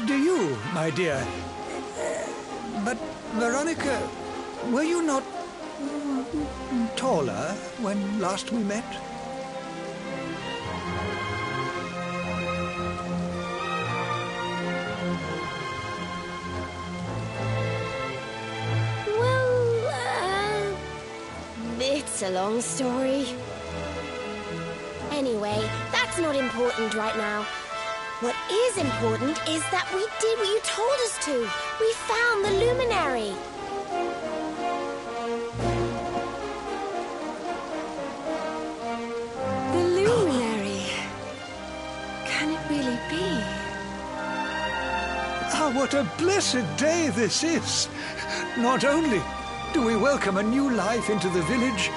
do you, my dear. But, Veronica, were you not taller when last we met? It's a long story. Anyway, that's not important right now. What is important is that we did what you told us to. We found the luminary. The luminary. Can it really be? Ah, what a blessed day this is! Not only do we welcome a new life into the village,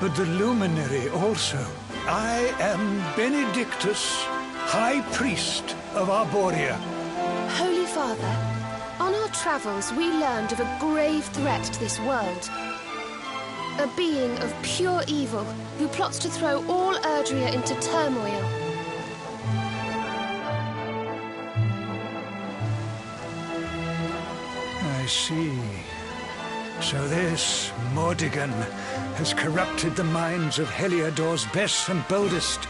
but the luminary also. I am Benedictus, High Priest of Arborea. Holy Father, on our travels we learned of a grave threat to this world. A being of pure evil who plots to throw all Erdrea into turmoil. I see. So this Mordigan has corrupted the minds of Heliodor's best and boldest,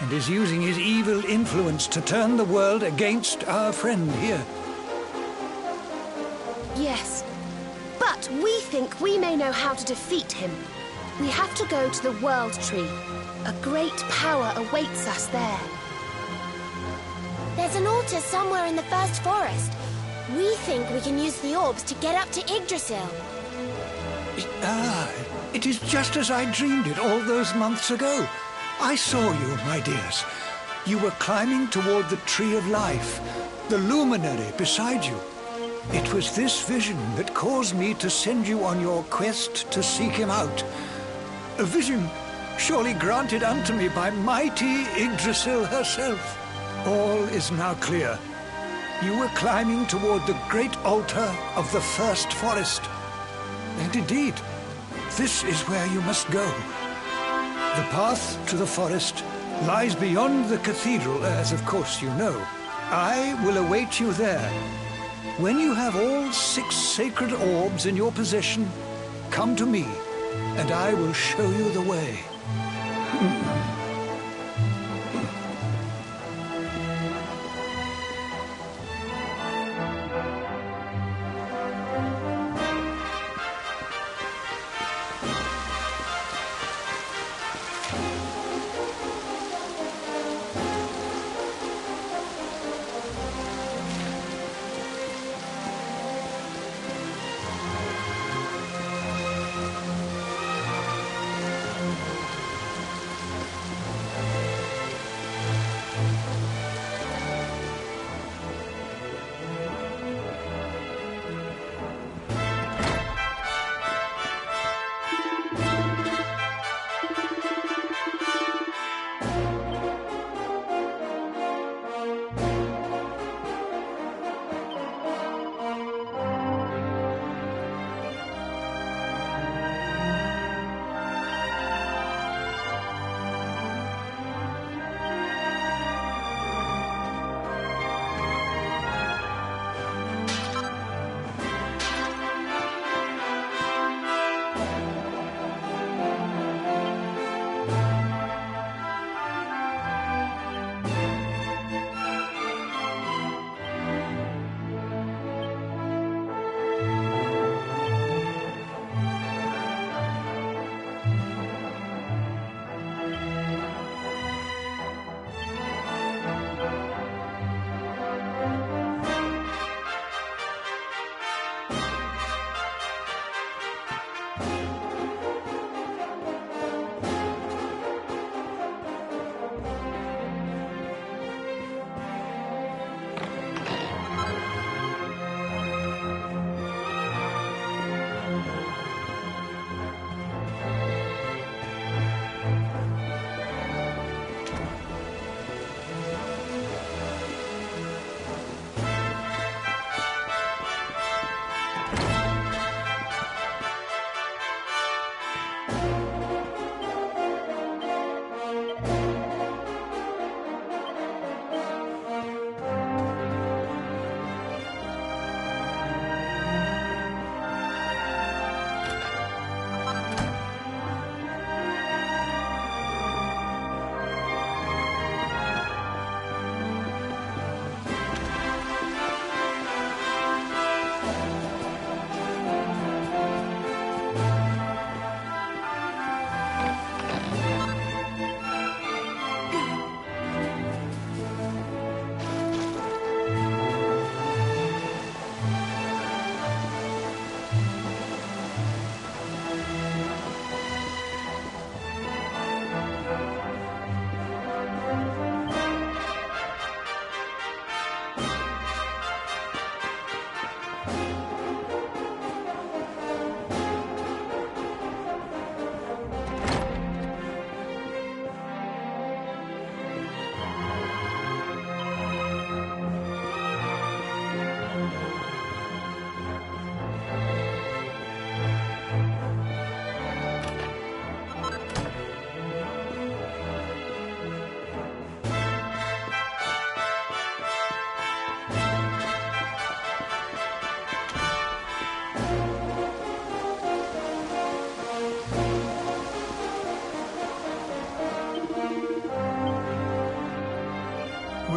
and is using his evil influence to turn the world against our friend here. Yes, but we think we may know how to defeat him. We have to go to the World Tree. A great power awaits us there. There's an altar somewhere in the first forest. We think we can use the orbs to get up to Yggdrasil. It is just as I dreamed it all those months ago. I saw you, my dears. You were climbing toward the Tree of Life, the luminary beside you. It was this vision that caused me to send you on your quest to seek him out. A vision surely granted unto me by mighty Yggdrasil herself. All is now clear. You were climbing toward the great altar of the first forest. And indeed, this is where you must go. The path to the forest lies beyond the cathedral, as of course you know. I will await you there. When you have all 6 sacred orbs in your possession, come to me, and I will show you the way.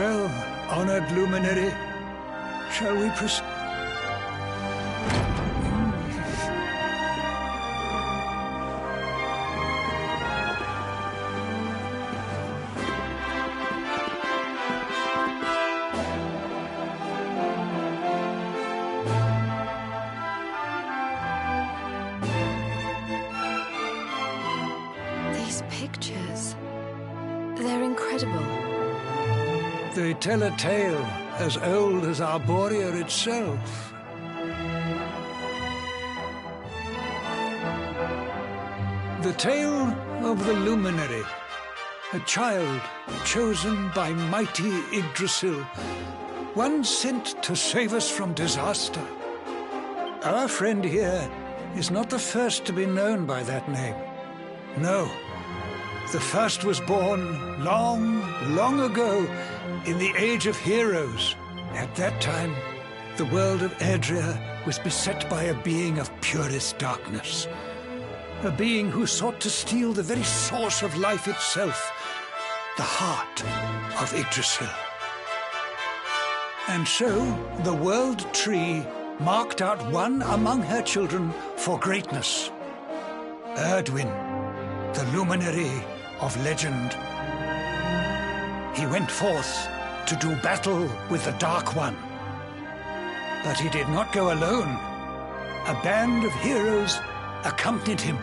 Well, honored luminary, shall we proceed? These pictures, they're incredible. They tell a tale as old as Arborea itself. The tale of the luminary, a child chosen by mighty Yggdrasil, one sent to save us from disaster. Our friend here is not the first to be known by that name. No, the first was born long, long ago in the Age of Heroes. At that time, the world of Adria was beset by a being of purest darkness. A being who sought to steal the very source of life itself, the heart of Yggdrasil. And so, the World Tree marked out one among her children for greatness. Erdwin, the luminary of legend. He went forth to do battle with the Dark One. But he did not go alone. A band of heroes accompanied him.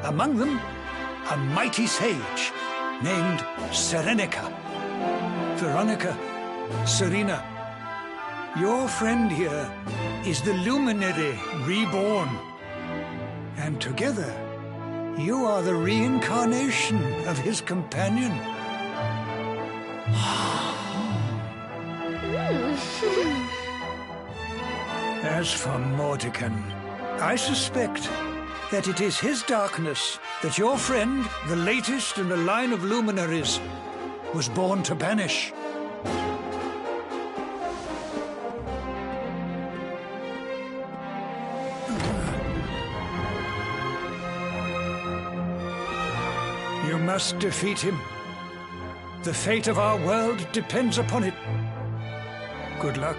Among them, a mighty sage named Serenica. Veronica, Serena, your friend here is the luminary reborn. And together, you are the reincarnation of his companion. As for Mordekan, I suspect that it is his darkness that your friend, the latest in a line of luminaries, was born to banish. You must defeat him. The fate of our world depends upon it. Good luck.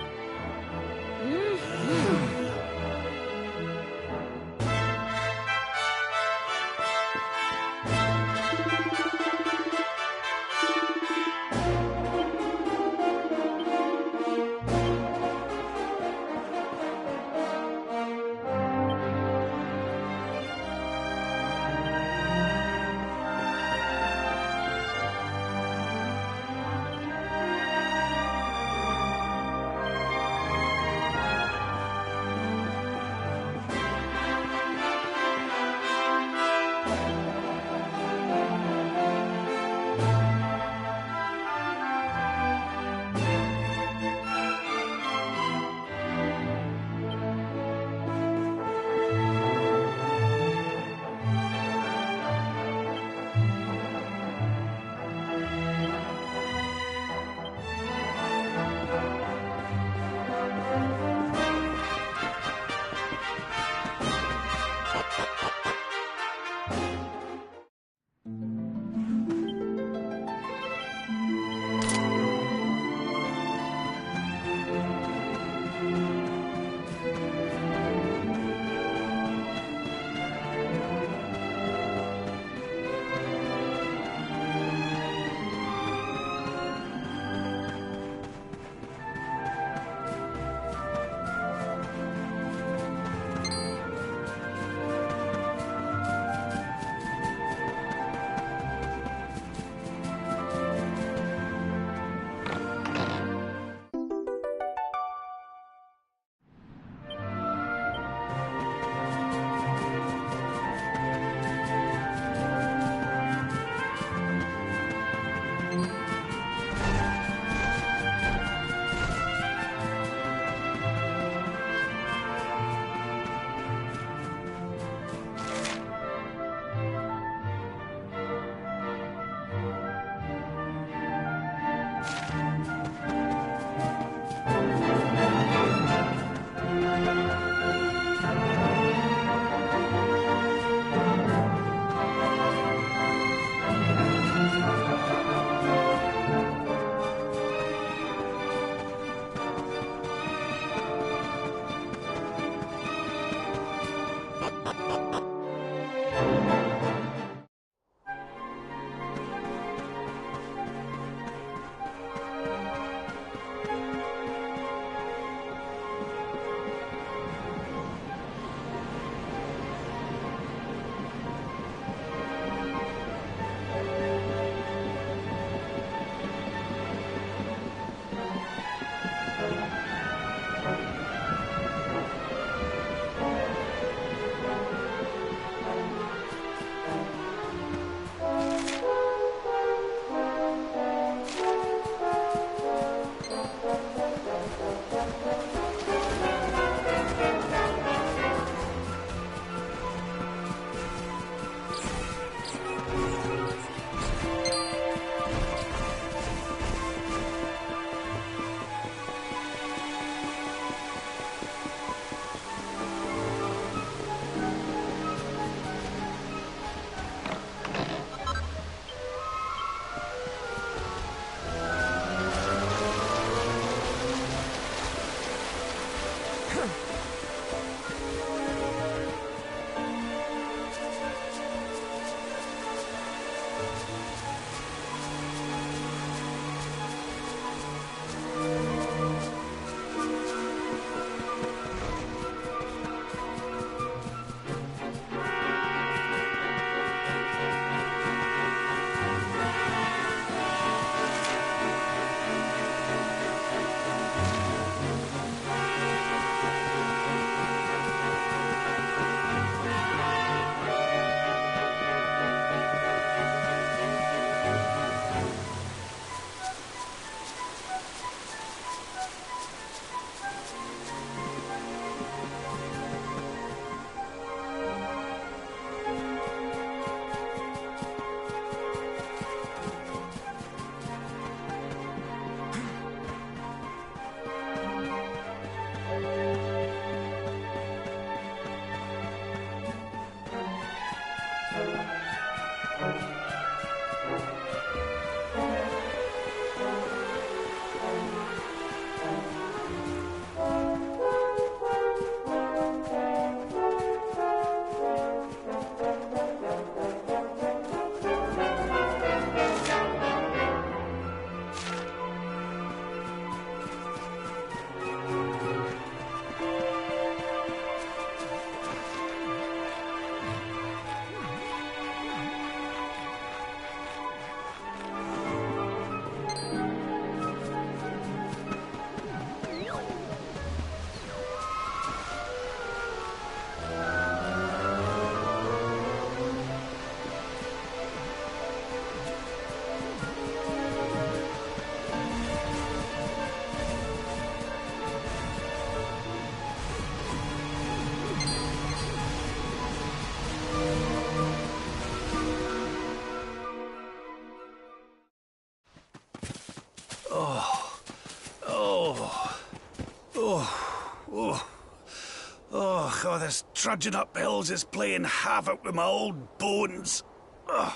Oh, this trudging up hills is playing havoc with my old bones. Ugh.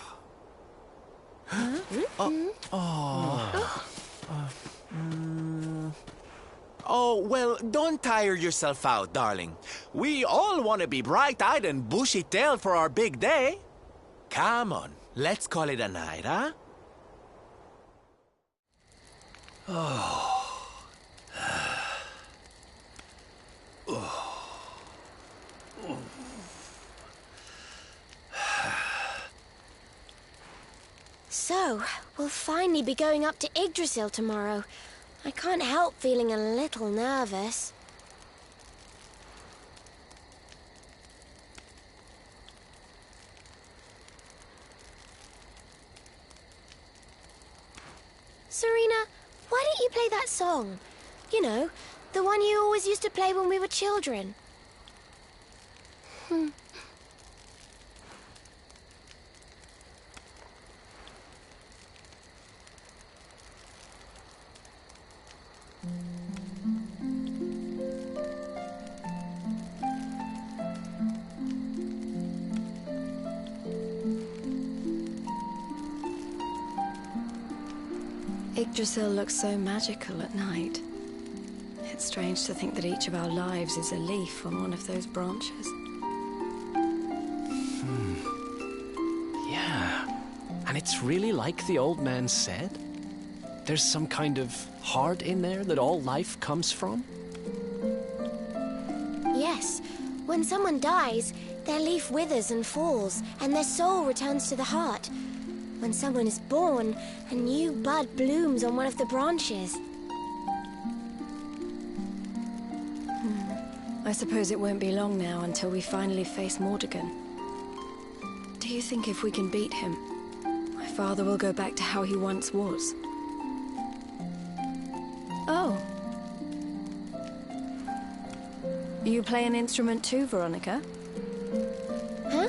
Oh, well, don't tire yourself out, darling. We all want to be bright-eyed and bushy-tailed for our big day. Come on, let's call it a night, huh? So, we'll finally be going up to Yggdrasil tomorrow. I can't help feeling a little nervous. Serena, why don't you play that song? You know, the one you always used to play when we were children. Yggdrasil looks so magical at night. It's strange to think that each of our lives is a leaf on one of those branches. Yeah, and it's really like the old man said. There's some kind of heart in there that all life comes from. Yes, when someone dies, their leaf withers and falls, and their soul returns to the heart. When someone is born, a new bud blooms on one of the branches. I suppose it won't be long now until we finally face Mordegon. Do you think if we can beat him, my father will go back to how he once was? Oh. You play an instrument too, Veronica? Huh?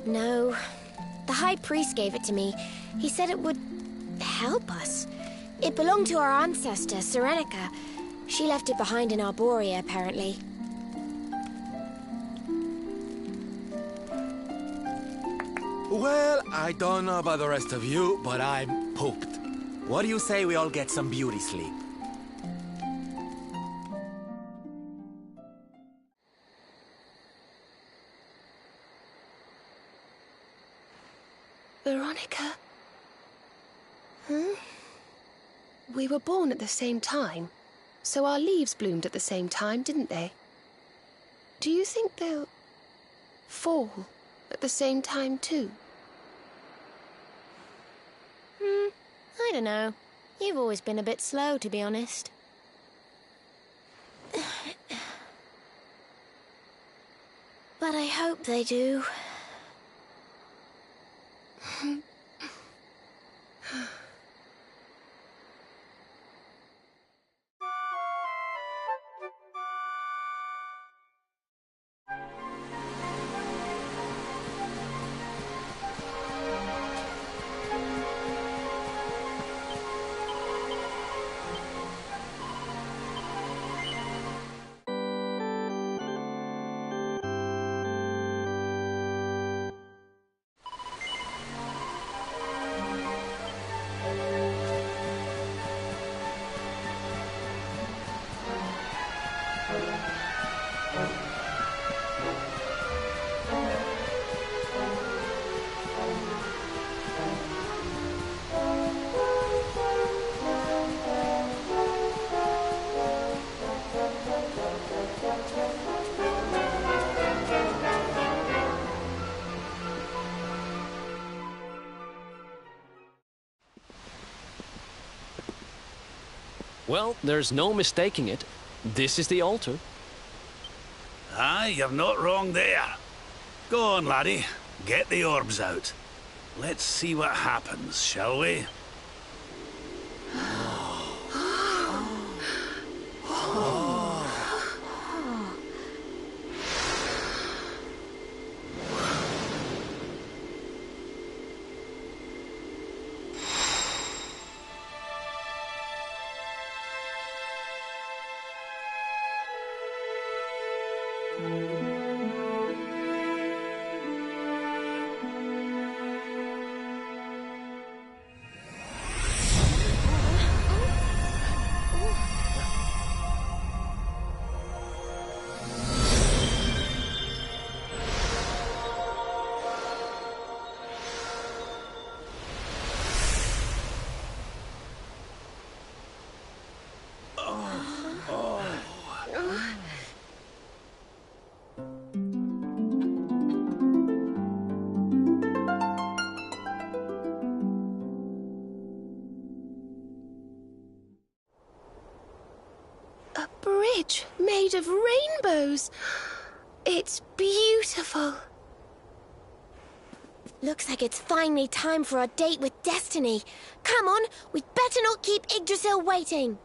No. The High Priest gave it to me. He said it would help us. It belonged to our ancestor, Serenica. She left it behind in Arborea, apparently. Well, I don't know about the rest of you, but I'm pooped. What do you say we all get some beauty sleep? Veronica? We were born at the same time, so our leaves bloomed at the same time, didn't they? Do you think they'll fall at the same time too? I don't know. You've always been a bit slow, to be honest. But I hope they do. Well, there's no mistaking it. This is the altar. Aye, you're not wrong there. Go on, laddie. Get the orbs out. Let's see what happens, shall we? A bridge made of rainbows. It's beautiful. Looks like it's finally time for our date with Destiny. Come on, we'd better not keep Yggdrasil waiting.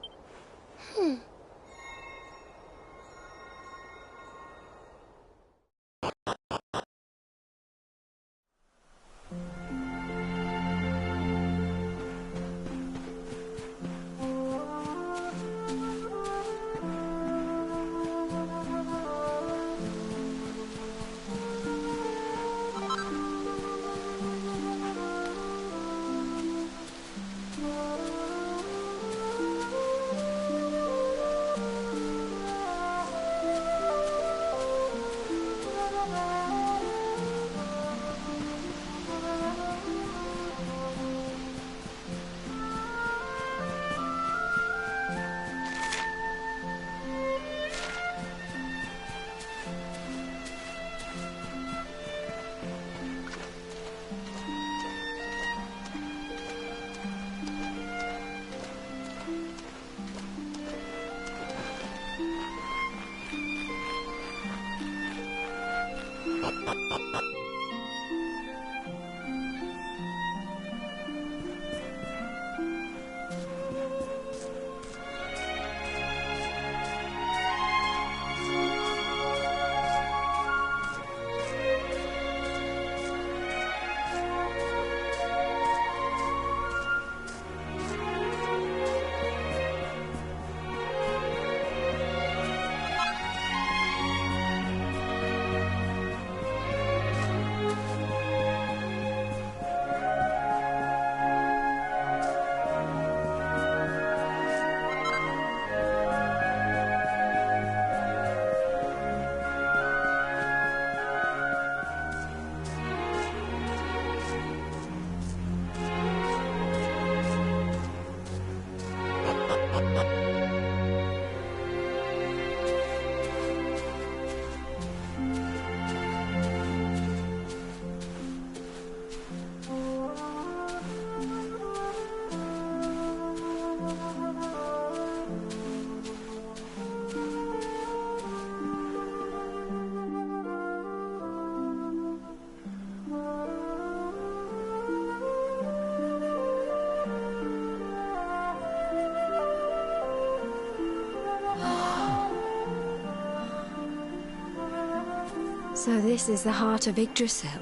So this is the heart of Yggdrasil.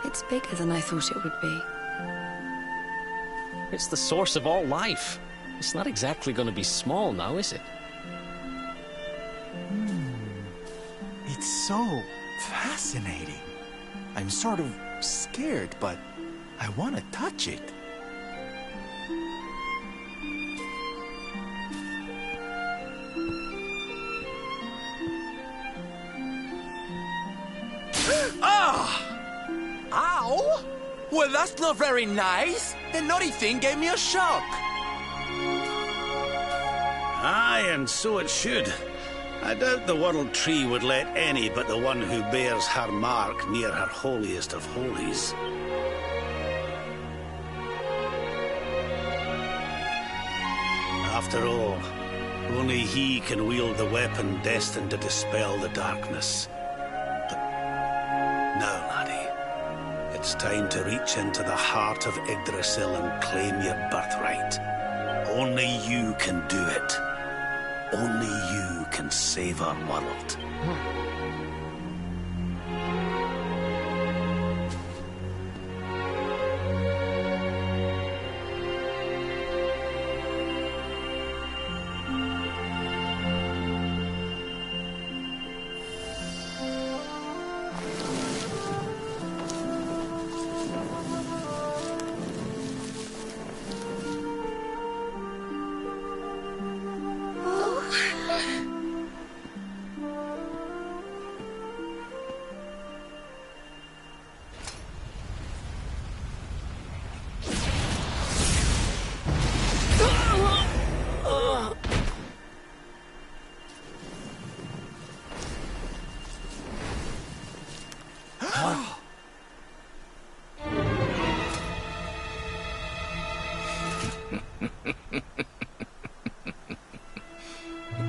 It's bigger than I thought it would be. It's the source of all life. It's not exactly going to be small now, is it? It's so fascinating. I'm sort of scared, but I want to touch it. Ow! Well, that's not very nice. The naughty thing gave me a shock. Aye, and so it should. I doubt the World Tree would let any but the one who bears her mark near her holiest of holies. After all, only he can wield the weapon destined to dispel the darkness. But now, laddie, it's time to reach into the heart of Yggdrasil and claim your birthright. Only you can do it. Only you can save our world.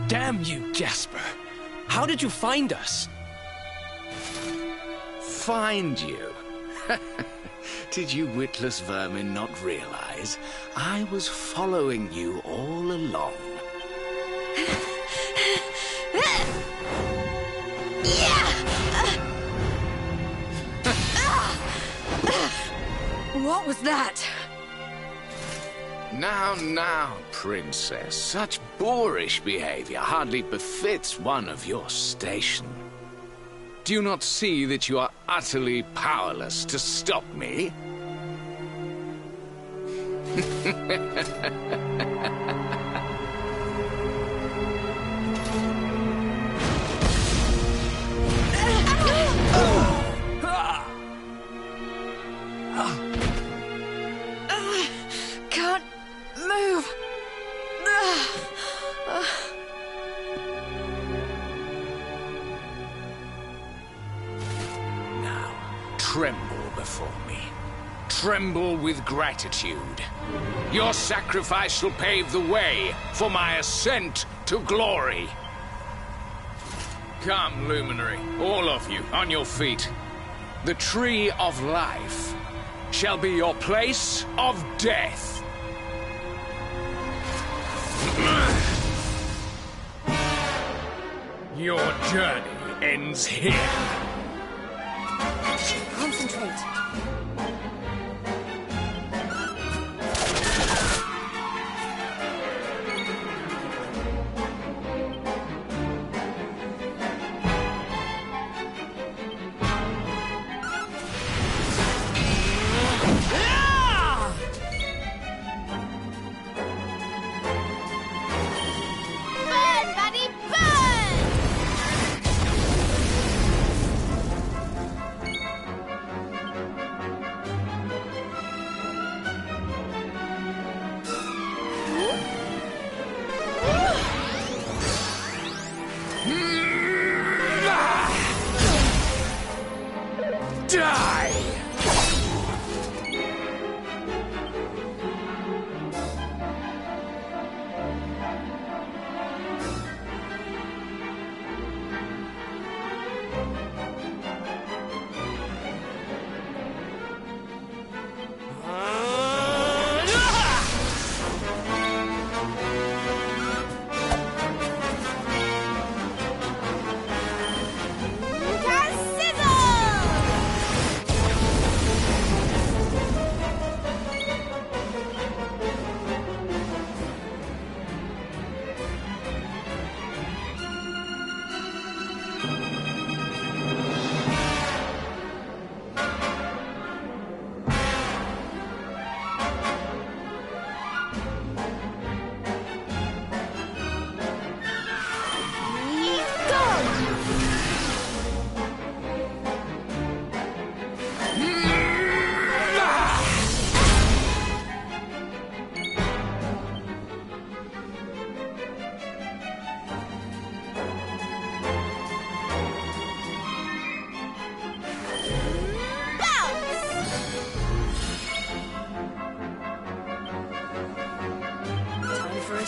Damn you, Jasper! How did you find us? Find you? Did you witless vermin not realize I was following you all along? What was that? Now, princess. Such boorish behavior hardly befits one of your station. Do you not see that you are utterly powerless to stop me? Can't move. Now, tremble before me. Tremble with gratitude. Your sacrifice shall pave the way for my ascent to glory. Come, Luminary, all of you, on your feet. The Tree of Life shall be your place of death. Your journey ends here. Concentrate. Burn, buddy, burn! Die! Sizzle!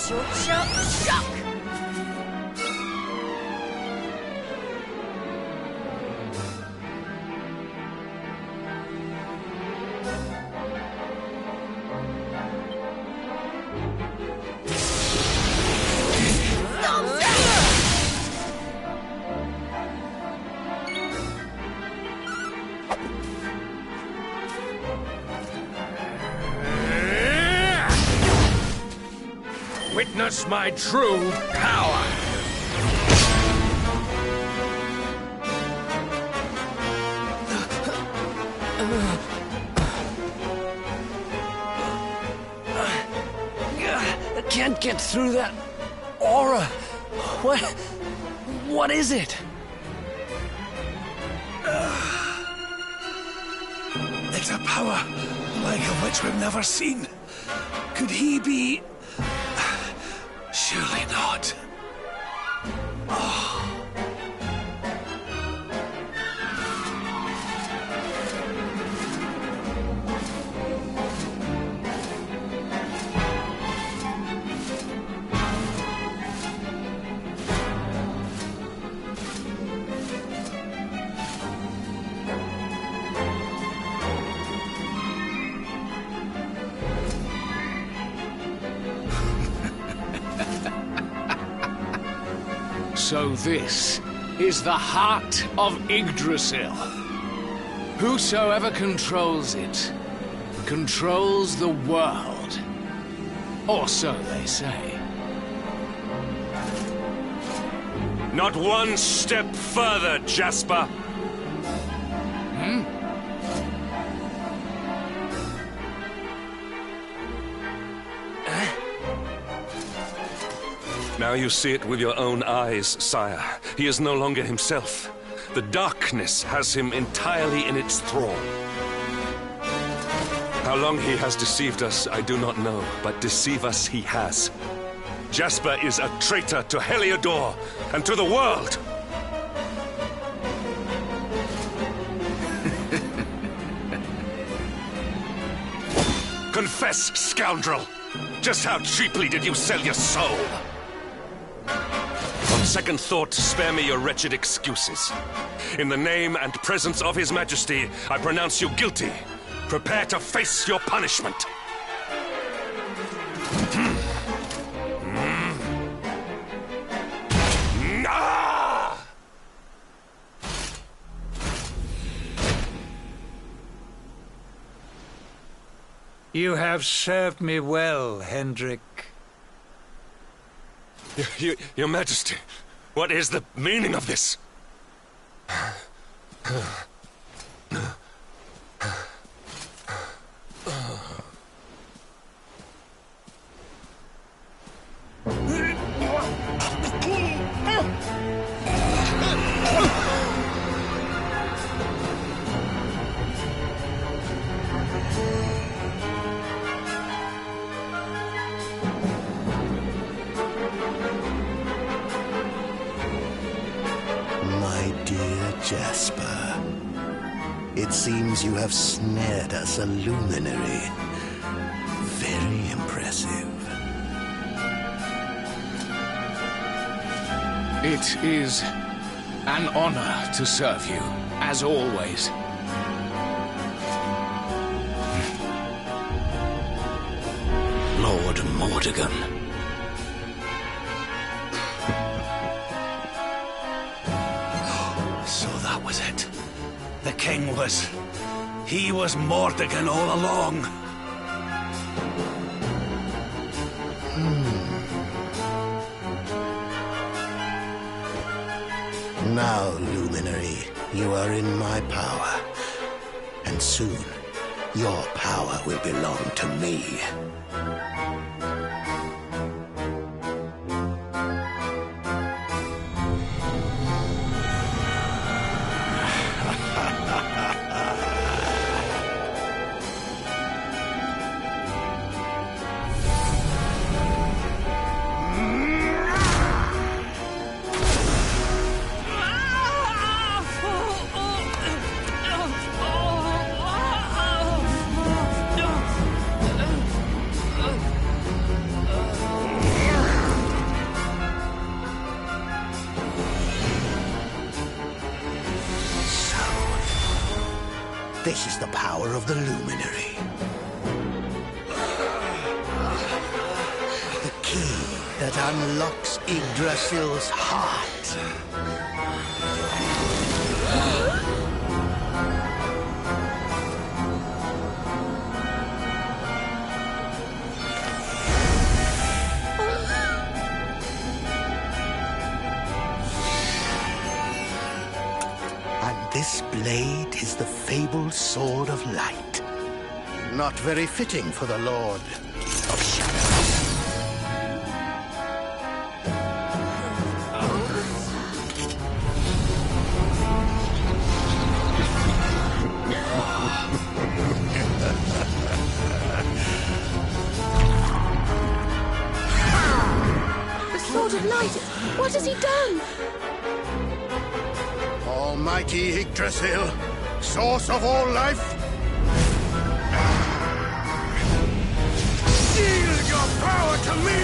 Shock, shock, shock! Witness my true power! I can't get through that aura. What is it? It's a power like of which we've never seen. Could he be... Surely not. So this is the heart of Yggdrasil. Whosoever controls it, controls the world. Or so they say. Not one step further, Jasper. Now you see it with your own eyes, sire. He is no longer himself. The darkness has him entirely in its thrall. How long he has deceived us, I do not know, but deceive us he has. Jasper is a traitor to Heliodor and to the world! Confess, scoundrel! Just how cheaply did you sell your soul? On second thought, spare me your wretched excuses. In the name and presence of His Majesty, I pronounce you guilty. Prepare to face your punishment. You have served me well, Hendrik. Your Majesty, what is the meaning of this? Jasper, it seems you have snared us a luminary. Very impressive. It is an honor to serve you, as always. Lord Mordegon. Was it? The king was... He was Mordegon all along. Now, Luminary, you are in my power. And soon, your power will belong to me. This is the power of the Luminary. The key that unlocks Yggdrasil's heart. And this blade is the fabled Sword of Light. Not very fitting for the Lord of Shadows. The Sword of Light! What has he done? Almighty Yggdrasil, source of all life, yield your power to me!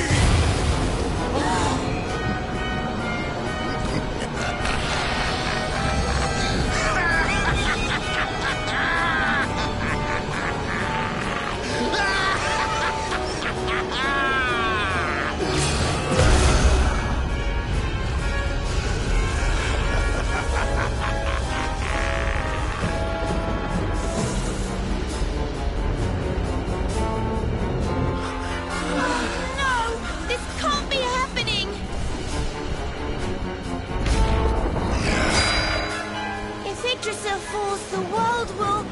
Yggdrasil falls, the world will...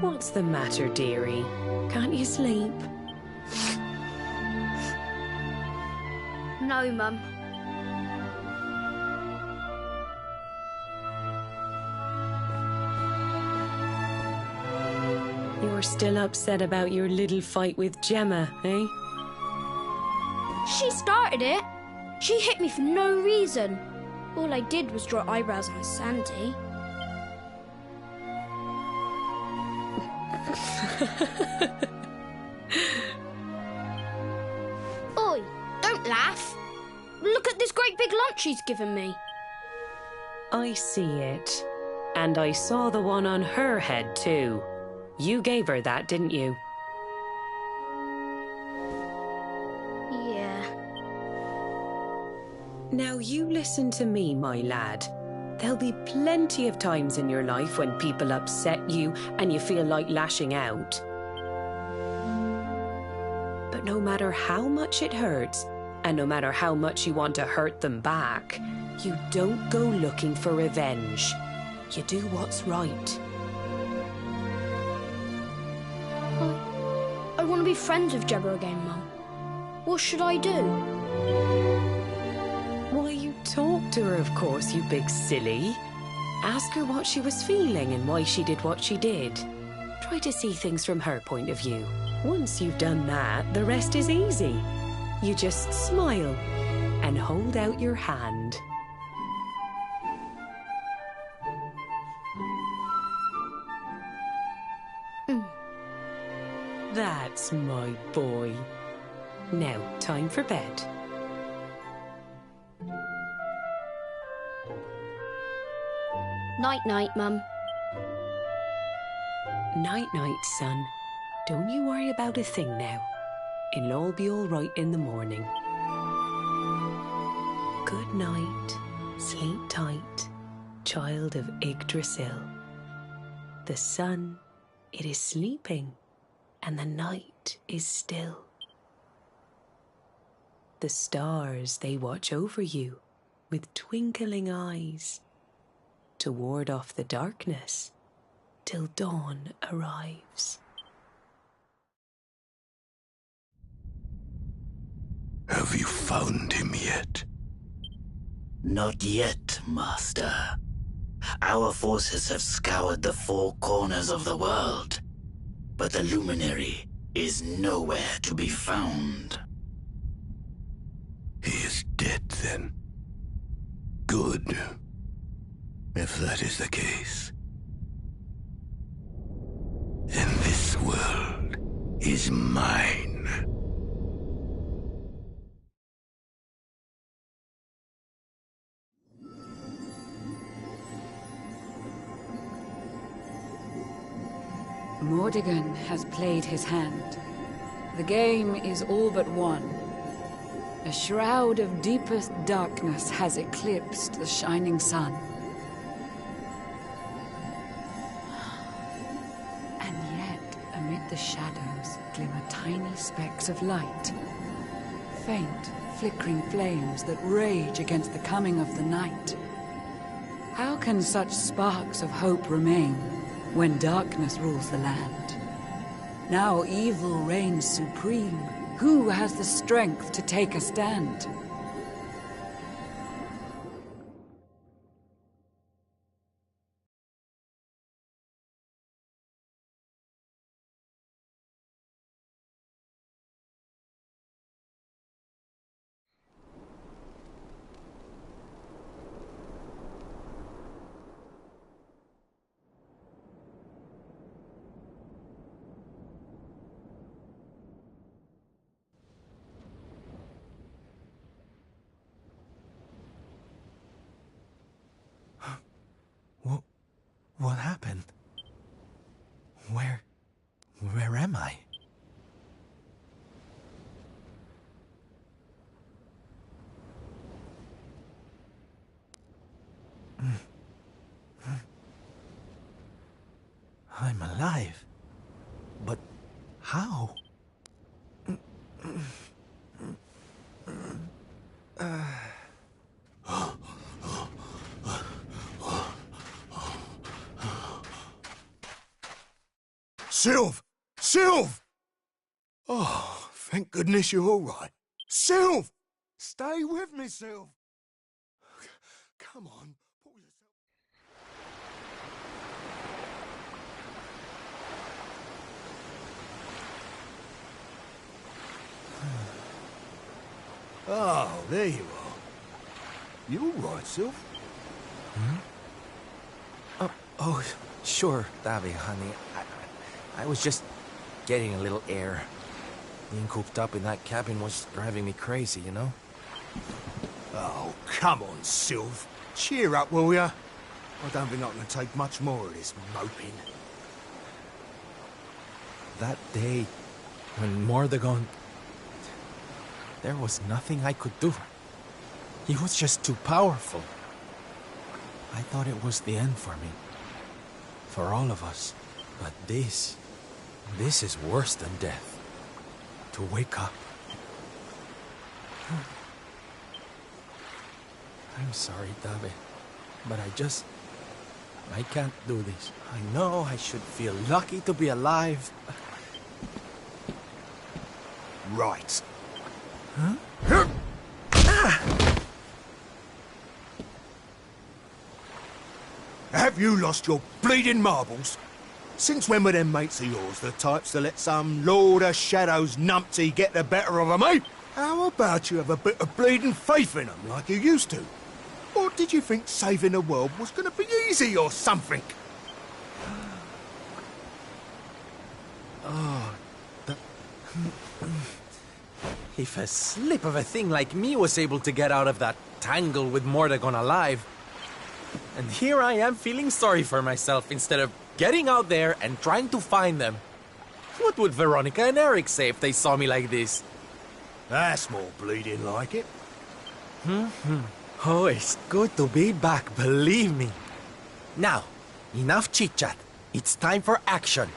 What's the matter, dearie? Can't you sleep? No, Mum. You're still upset about your little fight with Gemma, eh? She started it. She hit me for no reason. All I did was draw eyebrows on Sandy. Oi, don't laugh. Look at this great big lunch she's given me. I see it. And I saw the one on her head, too. You gave her that, didn't you? Yeah. Now you listen to me, my lad. There'll be plenty of times in your life when people upset you and you feel like lashing out. But no matter how much it hurts, and no matter how much you want to hurt them back, you don't go looking for revenge. You do what's right. I want to be friends with Gemma again, Mum. What should I do? Why, you talk to her, of course, you big silly. Ask her what she was feeling and why she did what she did. Try to see things from her point of view. Once you've done that, the rest is easy. You just smile and hold out your hand. That's my boy. Now, time for bed. Night-night, Mum. Night-night, son. Don't you worry about a thing now. It'll all be all right in the morning. Good night. Sleep tight, child of Yggdrasil. The sun, it is sleeping, and the night is still. The stars, they watch over you with twinkling eyes to ward off the darkness till dawn arrives. Have you found him yet? Not yet, Master. Our forces have scoured the four corners of the world, but the luminary is nowhere to be found. He is dead, then. Good. If that is the case, then this world is mine. Mordegon has played his hand. The game is all but won. A shroud of deepest darkness has eclipsed the shining sun. And yet, amid the shadows, glimmer tiny specks of light. Faint, flickering flames that rage against the coming of the night. How can such sparks of hope remain when darkness rules the land? Now evil reigns supreme. Who has the strength to take a stand? What happened? Where am I? I'm alive. But how? Sylv! Sylv! Oh, thank goodness you're all right. Sylv! Stay with me, Sylv! Come on, pull yourself... Oh, there you are. You all right, Sylv? Oh, sure, Davy, honey. I was just getting a little air. Being cooped up in that cabin was driving me crazy, you know? Oh, come on, Sylv. Cheer up, will ya? I don't think I can take much more of this moping. That day, when Mordegon... There was nothing I could do. He was just too powerful. I thought it was the end for me. For all of us. But this is worse than death. To wake up. I'm sorry, David, but I can't do this. I know I should feel lucky to be alive. Right. Huh? Have you lost your bleeding marbles? Since when were them mates of yours the types to let some Lord of Shadows numpty get the better of 'em, eh? How about you have a bit of bleeding faith in 'em like you used to? Or did you think saving the world was gonna be easy or something? Oh, if a slip of a thing like me was able to get out of that tangle with Mordegon alive, and here I am feeling sorry for myself instead of getting out there and trying to find them. What would Veronica and Eric say if they saw me like this? That's more bleeding like it. Oh, it's good to be back, believe me. Now, enough chit-chat. It's time for action.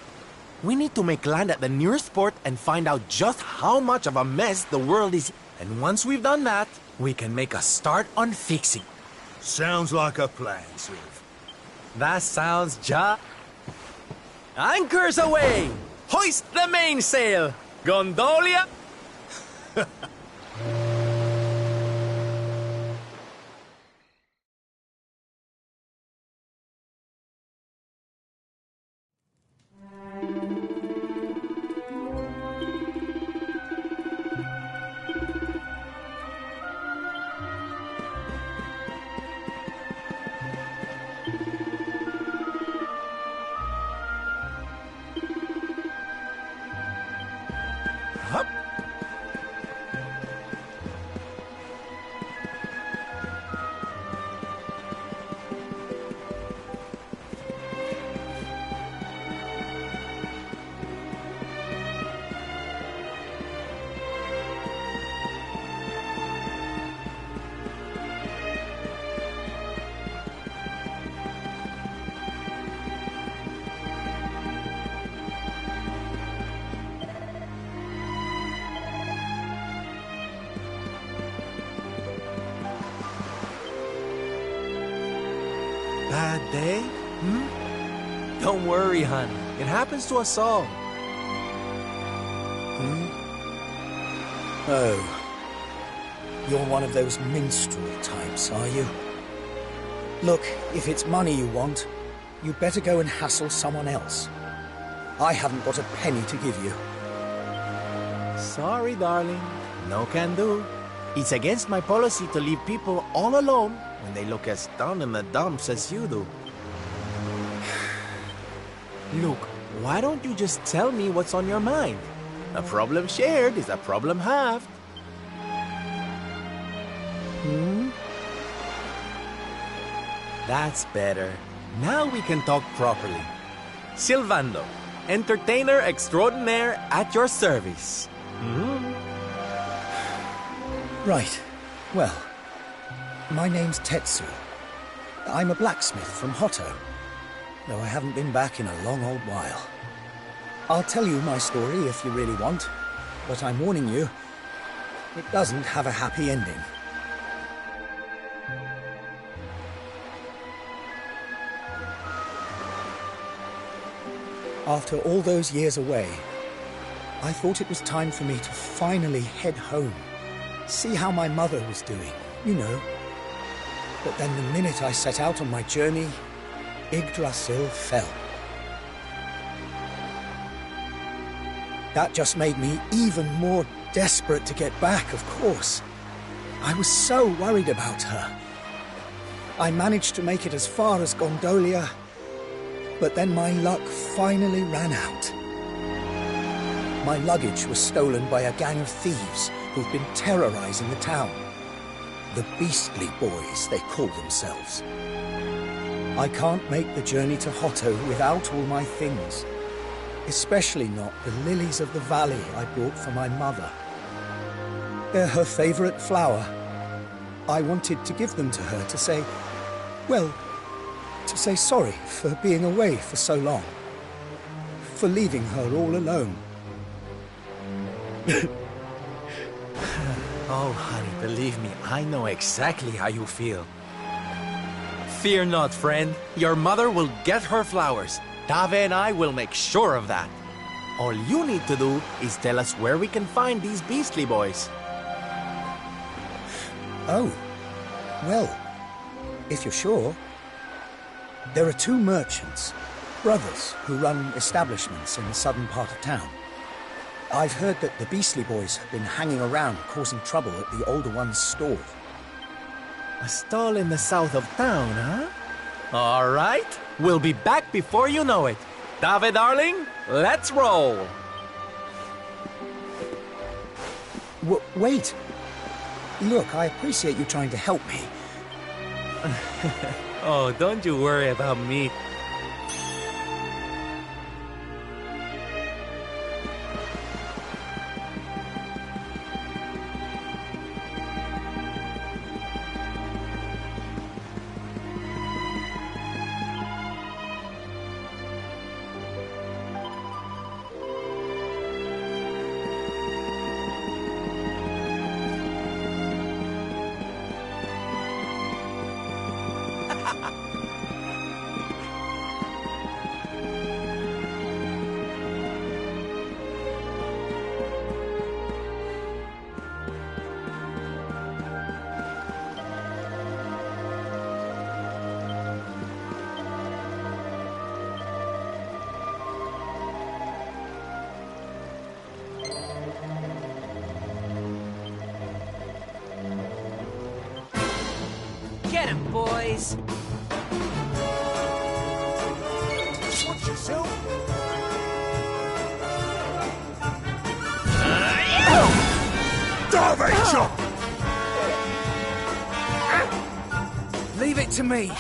We need to make land at the nearest port and find out just how much of a mess the world is. And once we've done that, we can make a start on fixing. Sounds like a plan, Sylv. That sounds Anchors away! Hoist the mainsail! Gondolia! Bad day? Don't worry, hon. It happens to us all. Oh. You're one of those minstrel types, are you? Look, if it's money you want, you'd better go and hassle someone else. I haven't got a penny to give you. Sorry, darling. No can do. It's against my policy to leave people all alone when they look as down in the dumps as you do. Look, why don't you just tell me what's on your mind? A problem shared is a problem halved. That's better. Now we can talk properly. Silvando, entertainer extraordinaire at your service. Right. Well, my name's Tetsu. I'm a blacksmith from Hotto, though I haven't been back in a long old while. I'll tell you my story if you really want, but I'm warning you, it doesn't have a happy ending. After all those years away, I thought it was time for me to finally head home, see how my mother was doing, you know. But then the minute I set out on my journey, Yggdrasil fell. That just made me even more desperate to get back, of course. I was so worried about her. I managed to make it as far as Gondolia, but then my luck finally ran out. My luggage was stolen by a gang of thieves who've been terrorizing the town. The Beastly Boys, they call themselves. I can't make the journey to Hotto without all my things. Especially not the lilies of the valley I brought for my mother. They're her favorite flower. I wanted to give them to her to say, well, to say sorry for being away for so long. For leaving her all alone. Oh, honey, believe me, I know exactly how you feel. Fear not, friend. Your mother will get her flowers. Dave and I will make sure of that. All you need to do is tell us where we can find these Beastly Boys. Oh, well, if you're sure. There are two merchants, brothers, who run establishments in the southern part of town. I've heard that the Beastly Boys have been hanging around causing trouble at the older one's stall. A stall in the south of town, huh? All right, we'll be back before you know it. Dave, darling, let's roll. Wait. Look, I appreciate you trying to help me. Oh, don't you worry about me. boys. Watch yourself. Starvation! Leave it to me.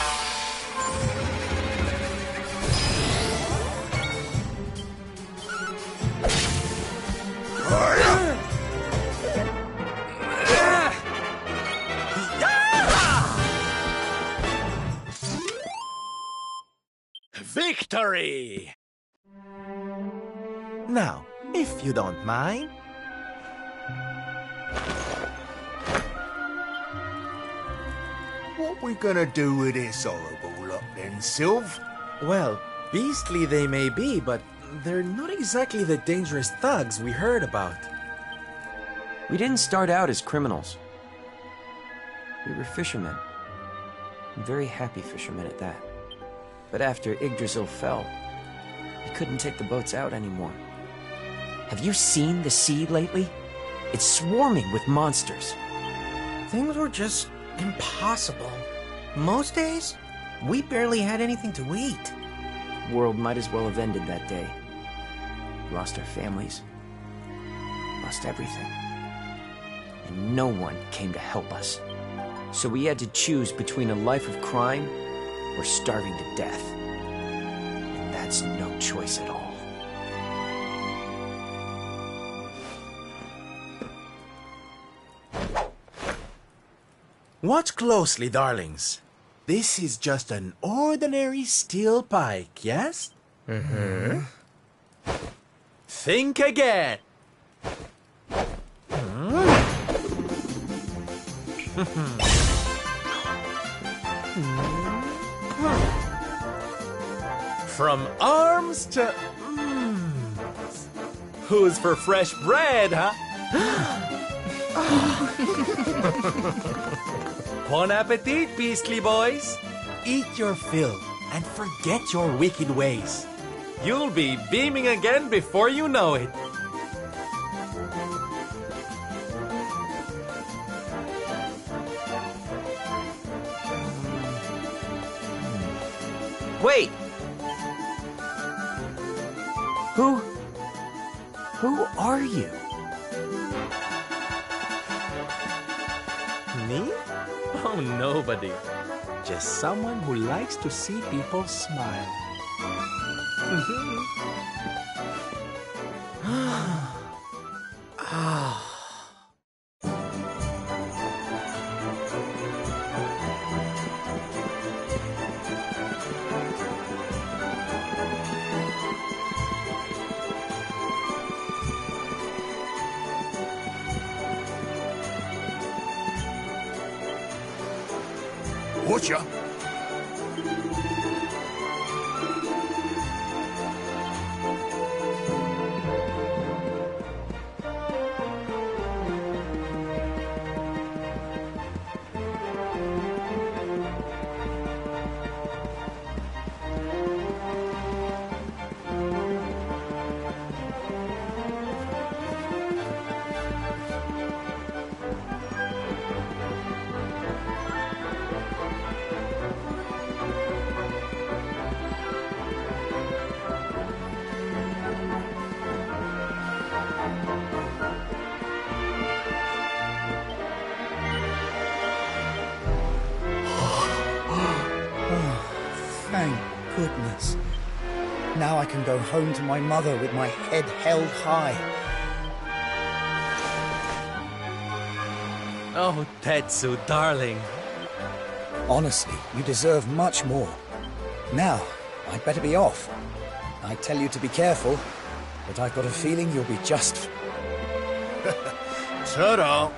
Victory! Now, if you don't mind. What we gonna do with this horrible lot then, Sylv? Well, beastly they may be, but they're not exactly the dangerous thugs we heard about. We didn't start out as criminals. We were fishermen. Very happy fishermen at that. But after Yggdrasil fell, we couldn't take the boats out anymore. Have you seen the sea lately? It's swarming with monsters. Things were just impossible. Most days, we barely had anything to eat. The world might as well have ended that day. Lost our families. Lost everything. And no one came to help us. So we had to choose between a life of crime or starving to death. And that's no choice at all. Watch closely, darlings. This is just an ordinary steel pike, yes? Mm-hmm. Think again. From arms to... Who's for fresh bread, huh? Bon appetit, beastly boys. Eat your fill and forget your wicked ways. You'll be beaming again before you know it. Wait! Who are you? Me? Oh, nobody. Just someone who likes to see people smile. Ah. Watcher? Thank goodness. Now I can go home to my mother with my head held high. Oh, Tetsu, darling. Honestly, you deserve much more. Now, I'd better be off. I tell you to be careful, but I've got a feeling you'll be just... Ta-da!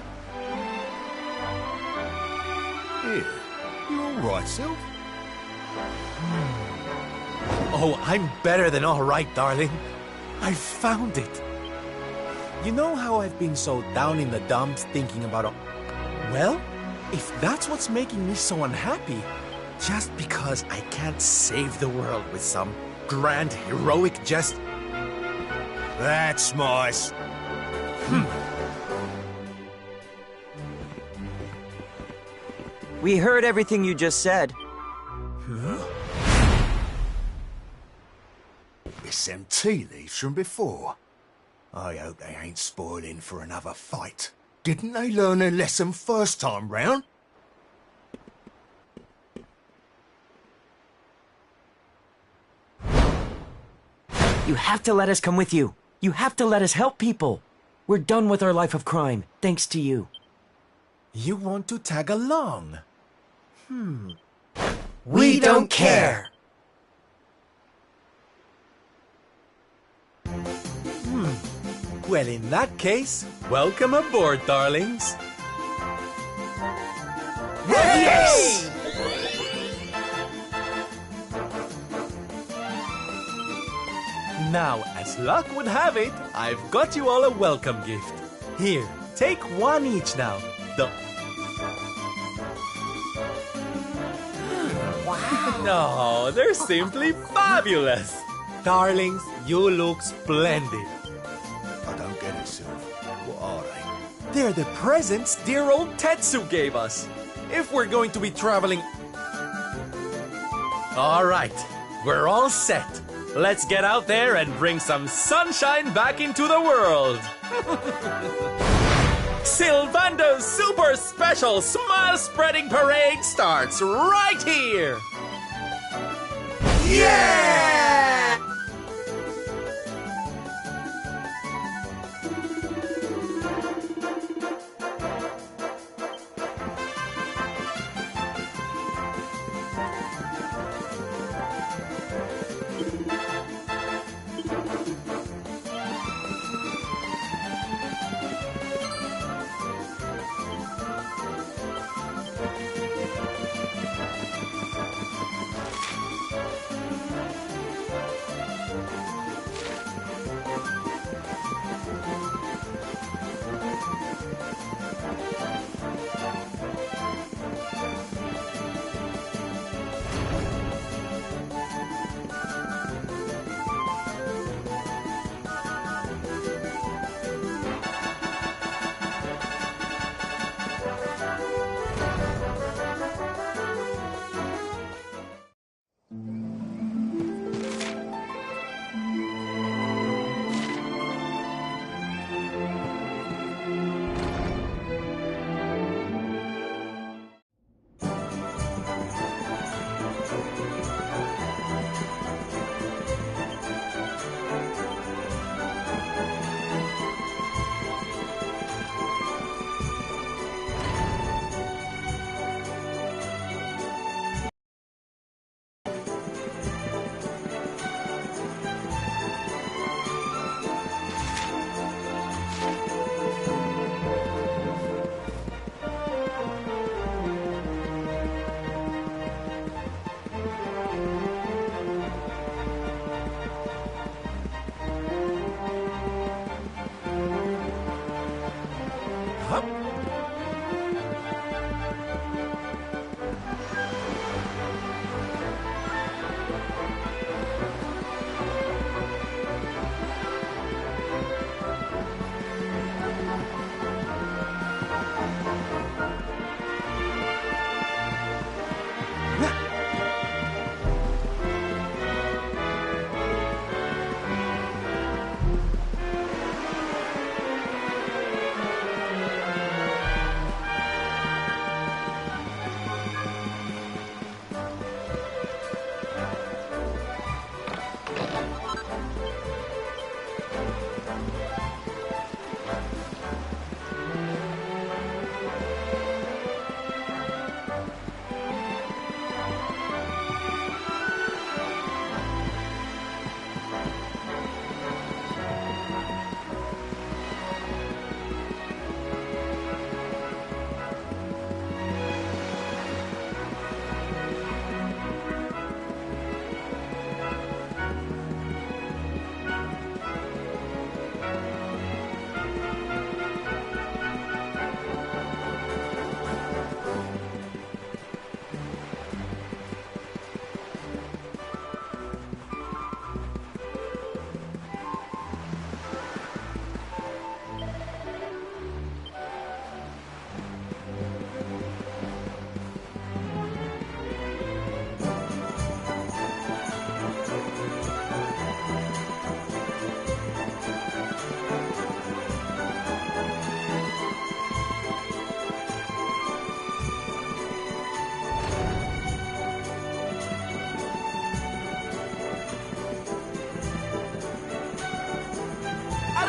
Here, you all right, Sylv? Oh, I'm better than all right, darling. I found it. You know how I've been so down in the dumps thinking about all... Well, if that's what's making me so unhappy, just because I can't save the world with some grand heroic jest... That's nice. We heard everything you just said. It's them tea leaves from before. I hope they ain't spoiling for another fight. Didn't they learn their lesson first time round? You have to let us come with you. You have to let us help people. We're done with our life of crime, thanks to you. You want to tag along? We don't care. Well, in that case, welcome aboard, darlings. Yes! Now, as luck would have it, I've got you all a welcome gift. Here, take one each now. Wow! No, they're simply fabulous. Darlings, you look splendid. I don't get it, Sylv. What are they? They're the presents dear old Tetsu gave us. If we're going to be traveling... All right, we're all set. Let's get out there and bring some sunshine back into the world. Sylvando's super special smile spreading parade starts right here. Yeah!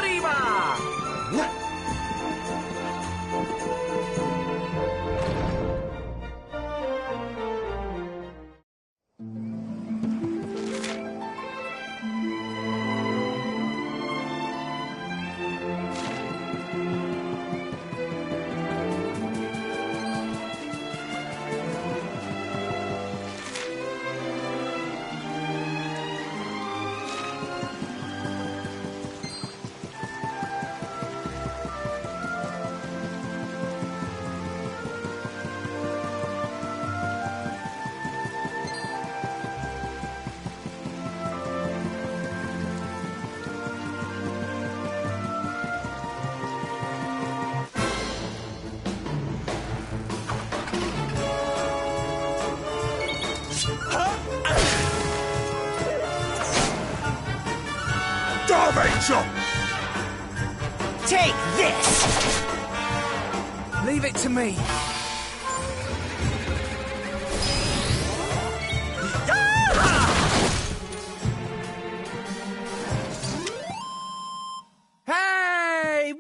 arriba! Take this! Leave it to me. Hey!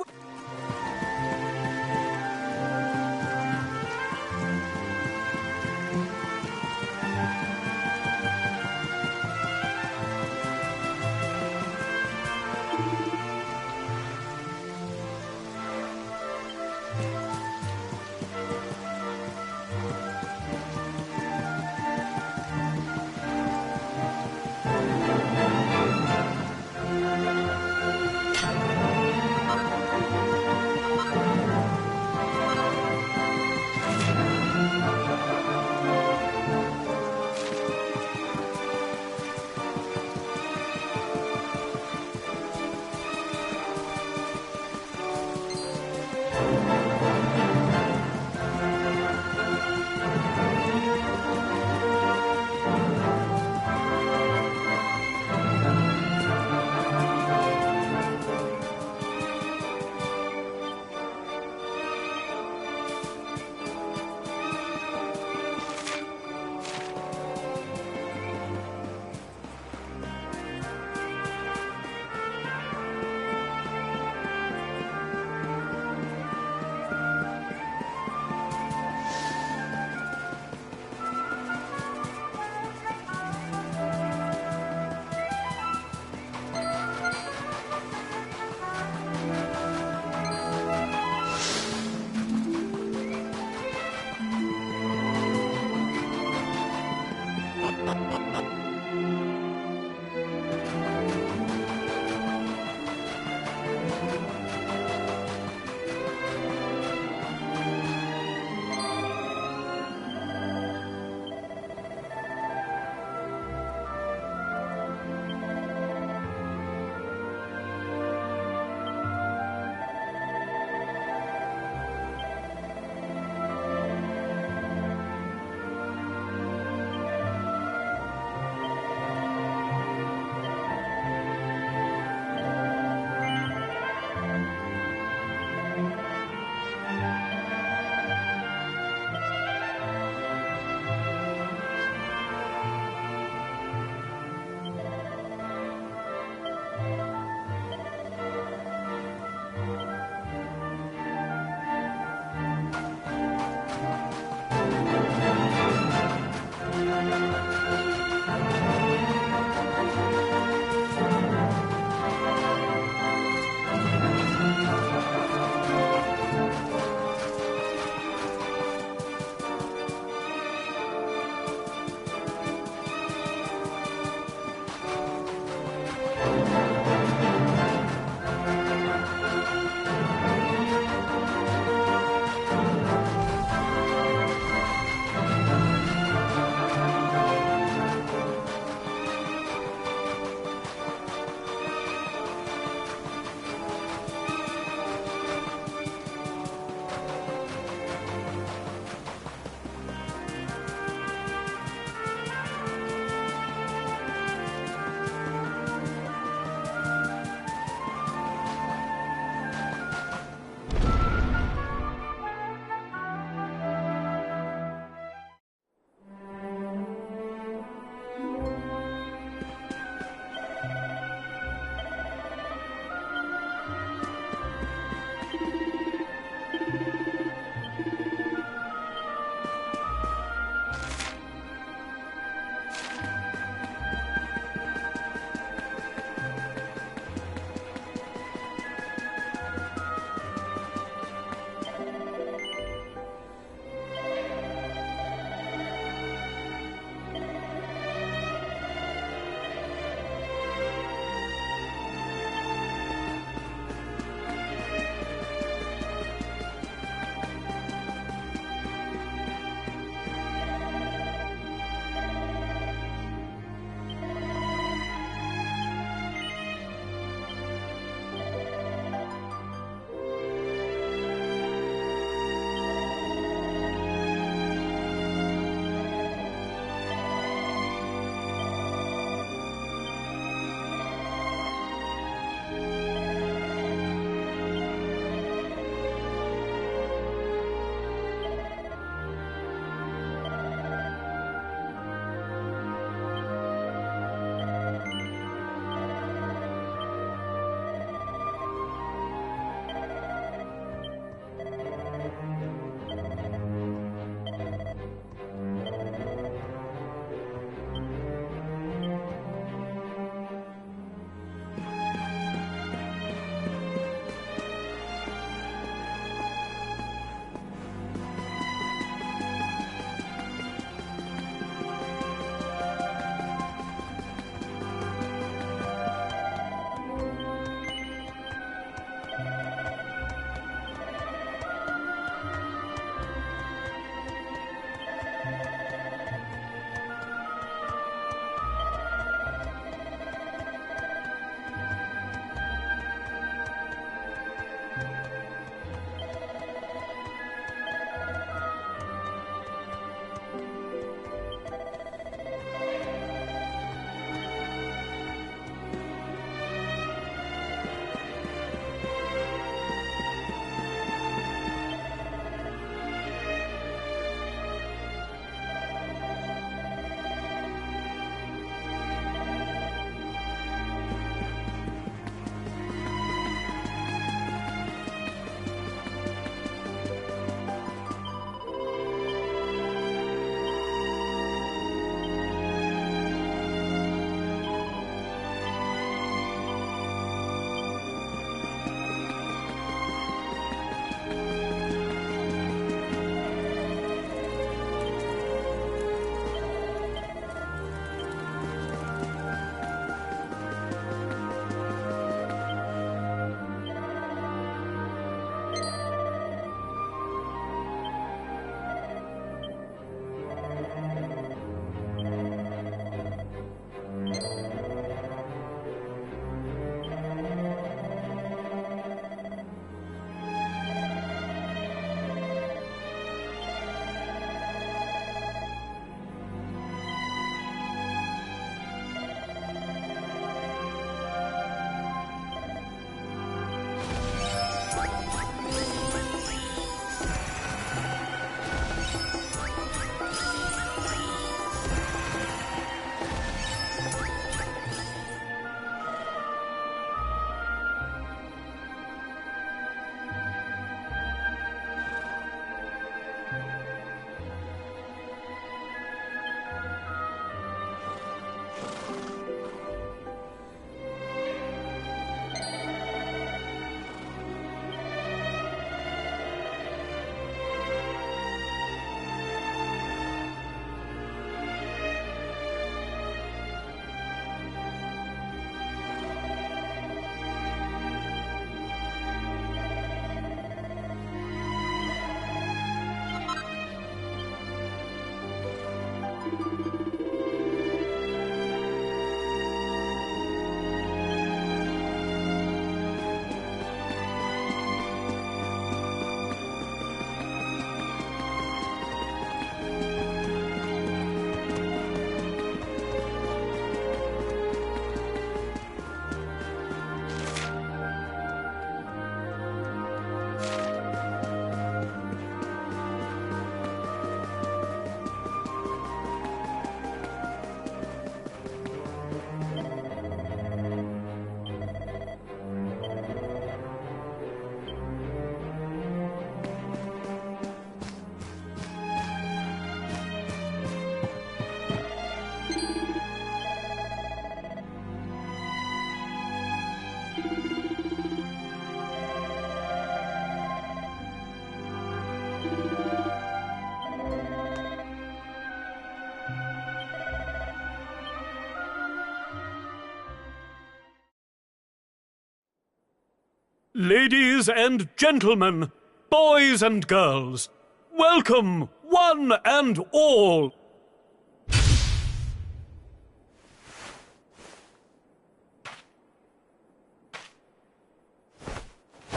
Ladies and gentlemen, boys and girls, welcome, one and all.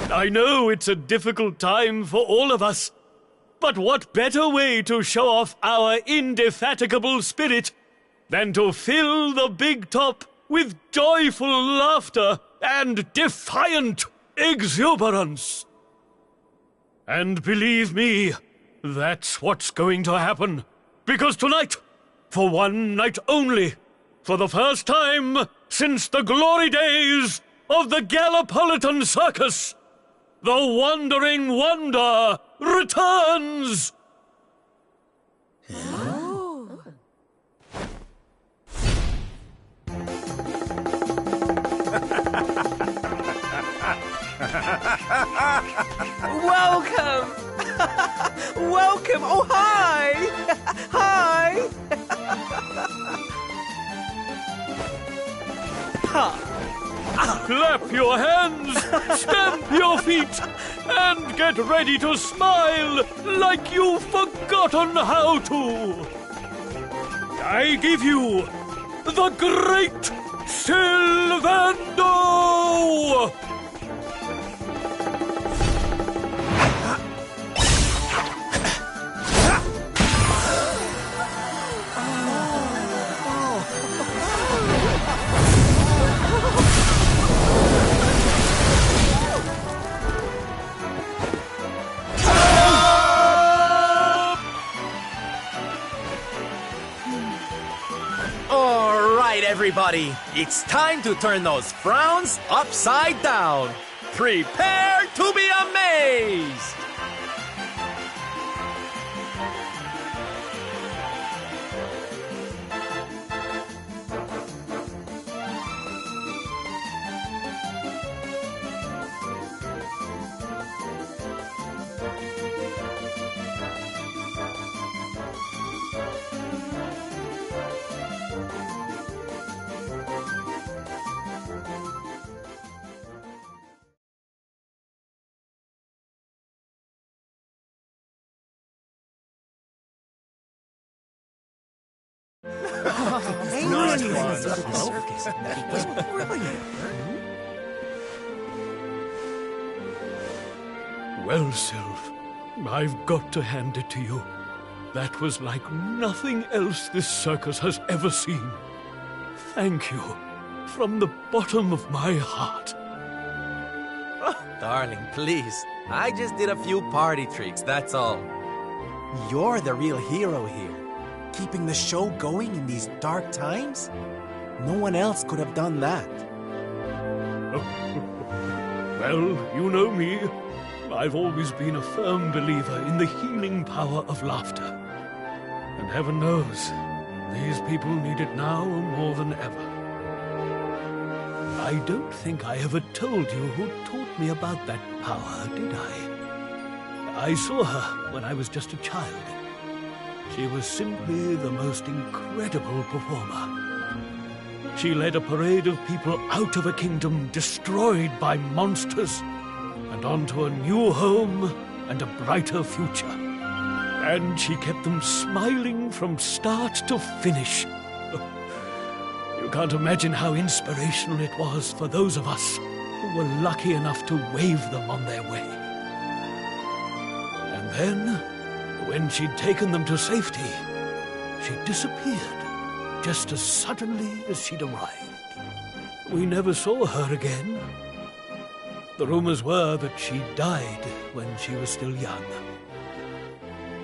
I know it's a difficult time for all of us, but what better way to show off our indefatigable spirit than to fill the big top with joyful laughter and defiant exuberance? And believe me, that's what's going to happen. Because tonight, for one night only, for the first time since the glory days of the Gallipolitan Circus, the Wandering Wonder returns! Welcome! Welcome! Oh, hi! Hi! Clap your hands, stamp your feet, and get ready to smile like you've forgotten how to. I give you the Great Sylvando! Everybody, it's time to turn those frowns upside down. Prepare to be amazed! Well, Sylv, I've got to hand it to you. That was like nothing else this circus has ever seen. Thank you, from the bottom of my heart. Oh, darling, please. I just did a few party tricks, that's all. You're the real hero here. Keeping the show going in these dark times? No one else could have done that. Well, you know me. I've always been a firm believer in the healing power of laughter. And heaven knows, these people need it now more than ever. I don't think I ever told you who taught me about that power, did I? I saw her when I was just a child. She was simply the most incredible performer. She led a parade of people out of a kingdom destroyed by monsters and onto a new home and a brighter future. And she kept them smiling from start to finish. You can't imagine how inspirational it was for those of us who were lucky enough to wave them on their way. And then, when she'd taken them to safety, she disappeared just as suddenly as she'd arrived. We never saw her again. The rumors were that she died when she was still young.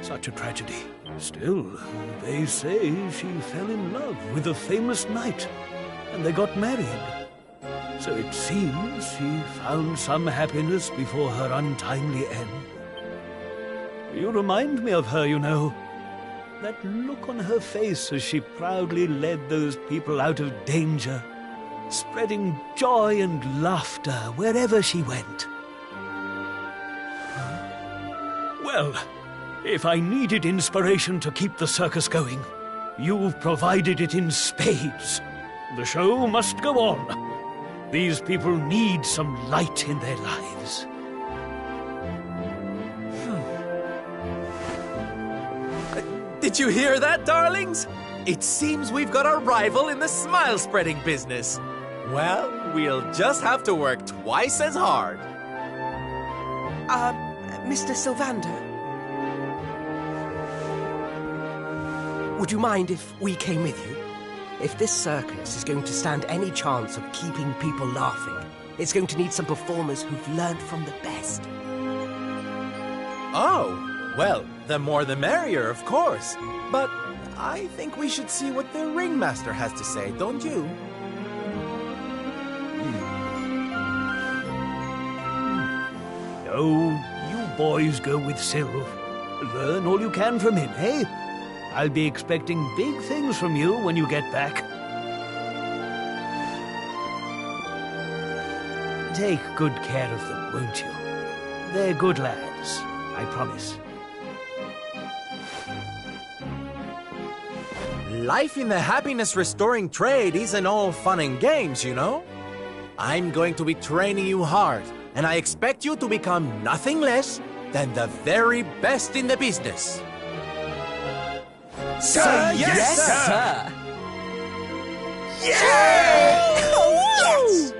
Such a tragedy. Still, they say she fell in love with a famous knight, and they got married. So it seems she found some happiness before her untimely end. You remind me of her, you know. That look on her face as she proudly led those people out of danger, spreading joy and laughter wherever she went. Well, if I needed inspiration to keep the circus going, you've provided it in spades. The show must go on. These people need some light in their lives. Did you hear that, darlings? It seems we've got a rival in the smile-spreading business. Well, we'll just have to work twice as hard. Mr. Sylvander? Would you mind if we came with you? If this circus is going to stand any chance of keeping people laughing, it's going to need some performers who've learned from the best. Oh, well, the more the merrier, of course. But I think we should see what the ringmaster has to say, don't you? No, you boys go with Sylv. Learn all you can from him, eh? I'll be expecting big things from you when you get back. Take good care of them, won't you? They're good lads, I promise. Life in the happiness-restoring trade isn't all fun and games, you know? I'm going to be training you hard, and I expect you to become nothing less than the very best in the business. Sir, yes, sir! Yeah! Oh, yes!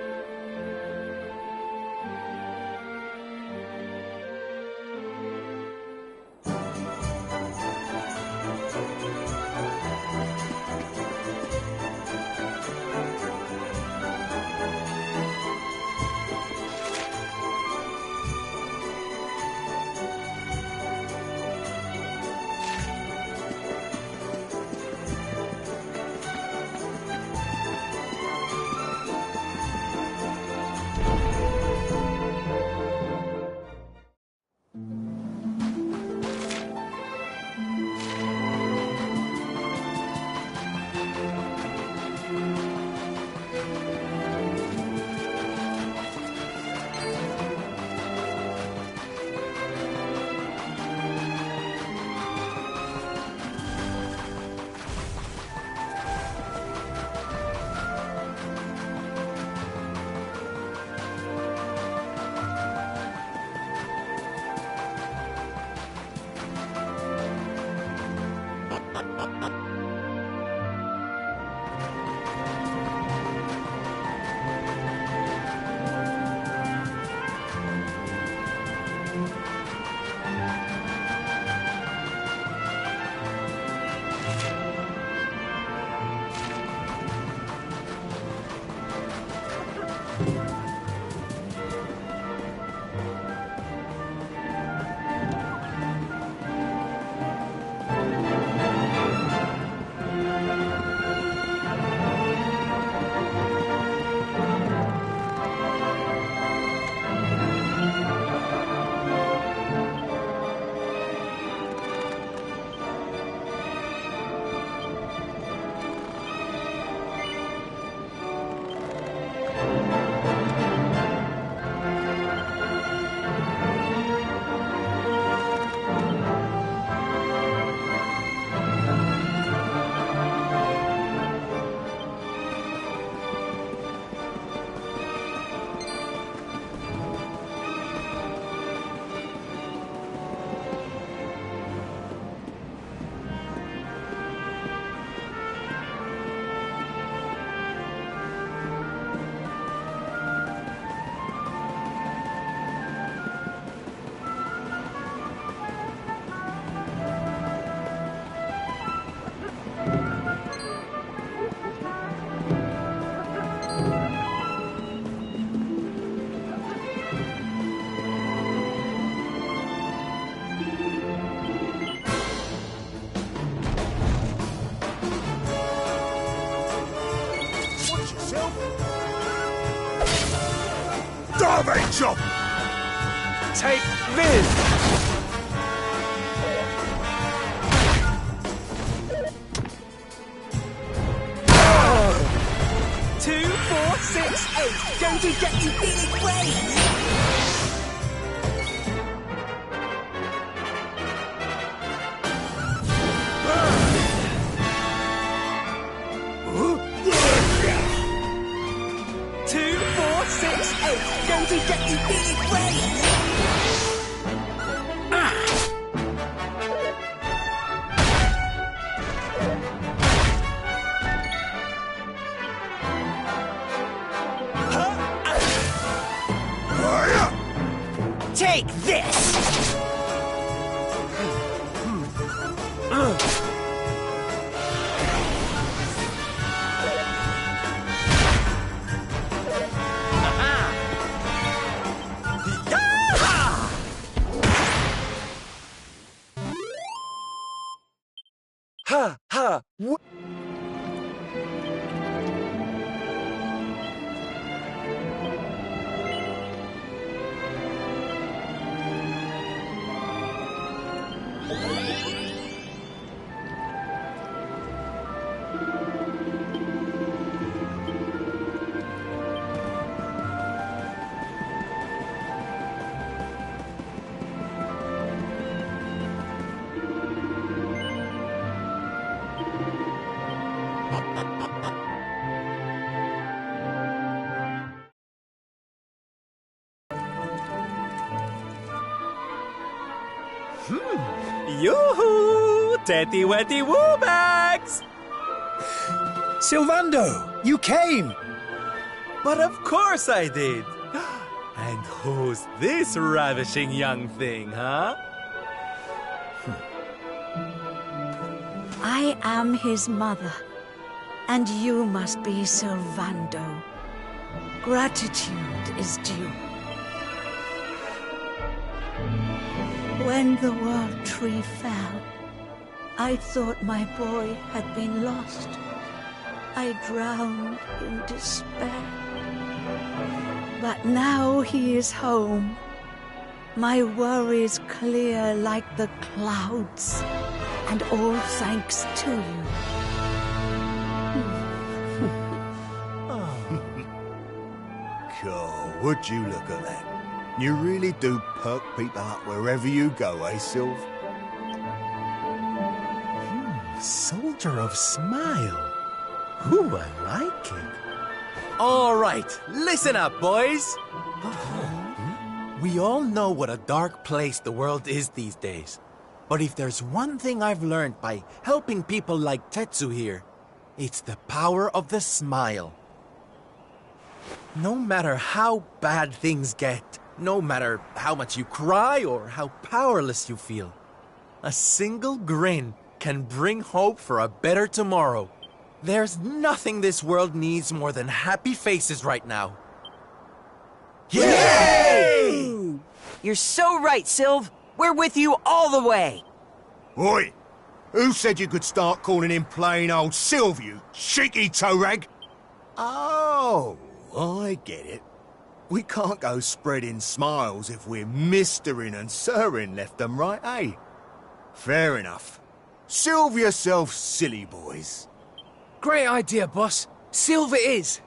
Garbage chop! Take this! Two, 4, 6, 8. Don't you get to feeling great? Two, 4, 8. Going to get you feeling great. Take this! Ha ha! Yoo-hoo! Tetty-wetty woo-bags! Sylvando, you came! But of course I did! And who's this ravishing young thing, huh? I am his mother, and you must be Sylvando. Gratitude is due. When the world tree fell, I thought my boy had been lost. I drowned in despair. But now he is home. My worries clear like the clouds, and all thanks to you. God, would you look at that? You really do perk people up wherever you go, eh, Sylv? Soldier of Smile. Ooh, I like it. All right, listen up, boys. We all know what a dark place the world is these days. But if there's one thing I've learned by helping people like Tetsu here, it's the power of the smile. No matter how bad things get, no matter how much you cry or how powerless you feel, a single grin can bring hope for a better tomorrow. There's nothing this world needs more than happy faces right now. Yay! You're so right, Sylv. We're with you all the way. Oi! Who said you could start calling him plain old Sylv, you cheeky toe rag? Oh, I get it. We can't go spreading smiles if we're mistering and sirring left and right, eh? Fair enough. Sylv yourself, silly boys. Great idea, boss. Sylv it is.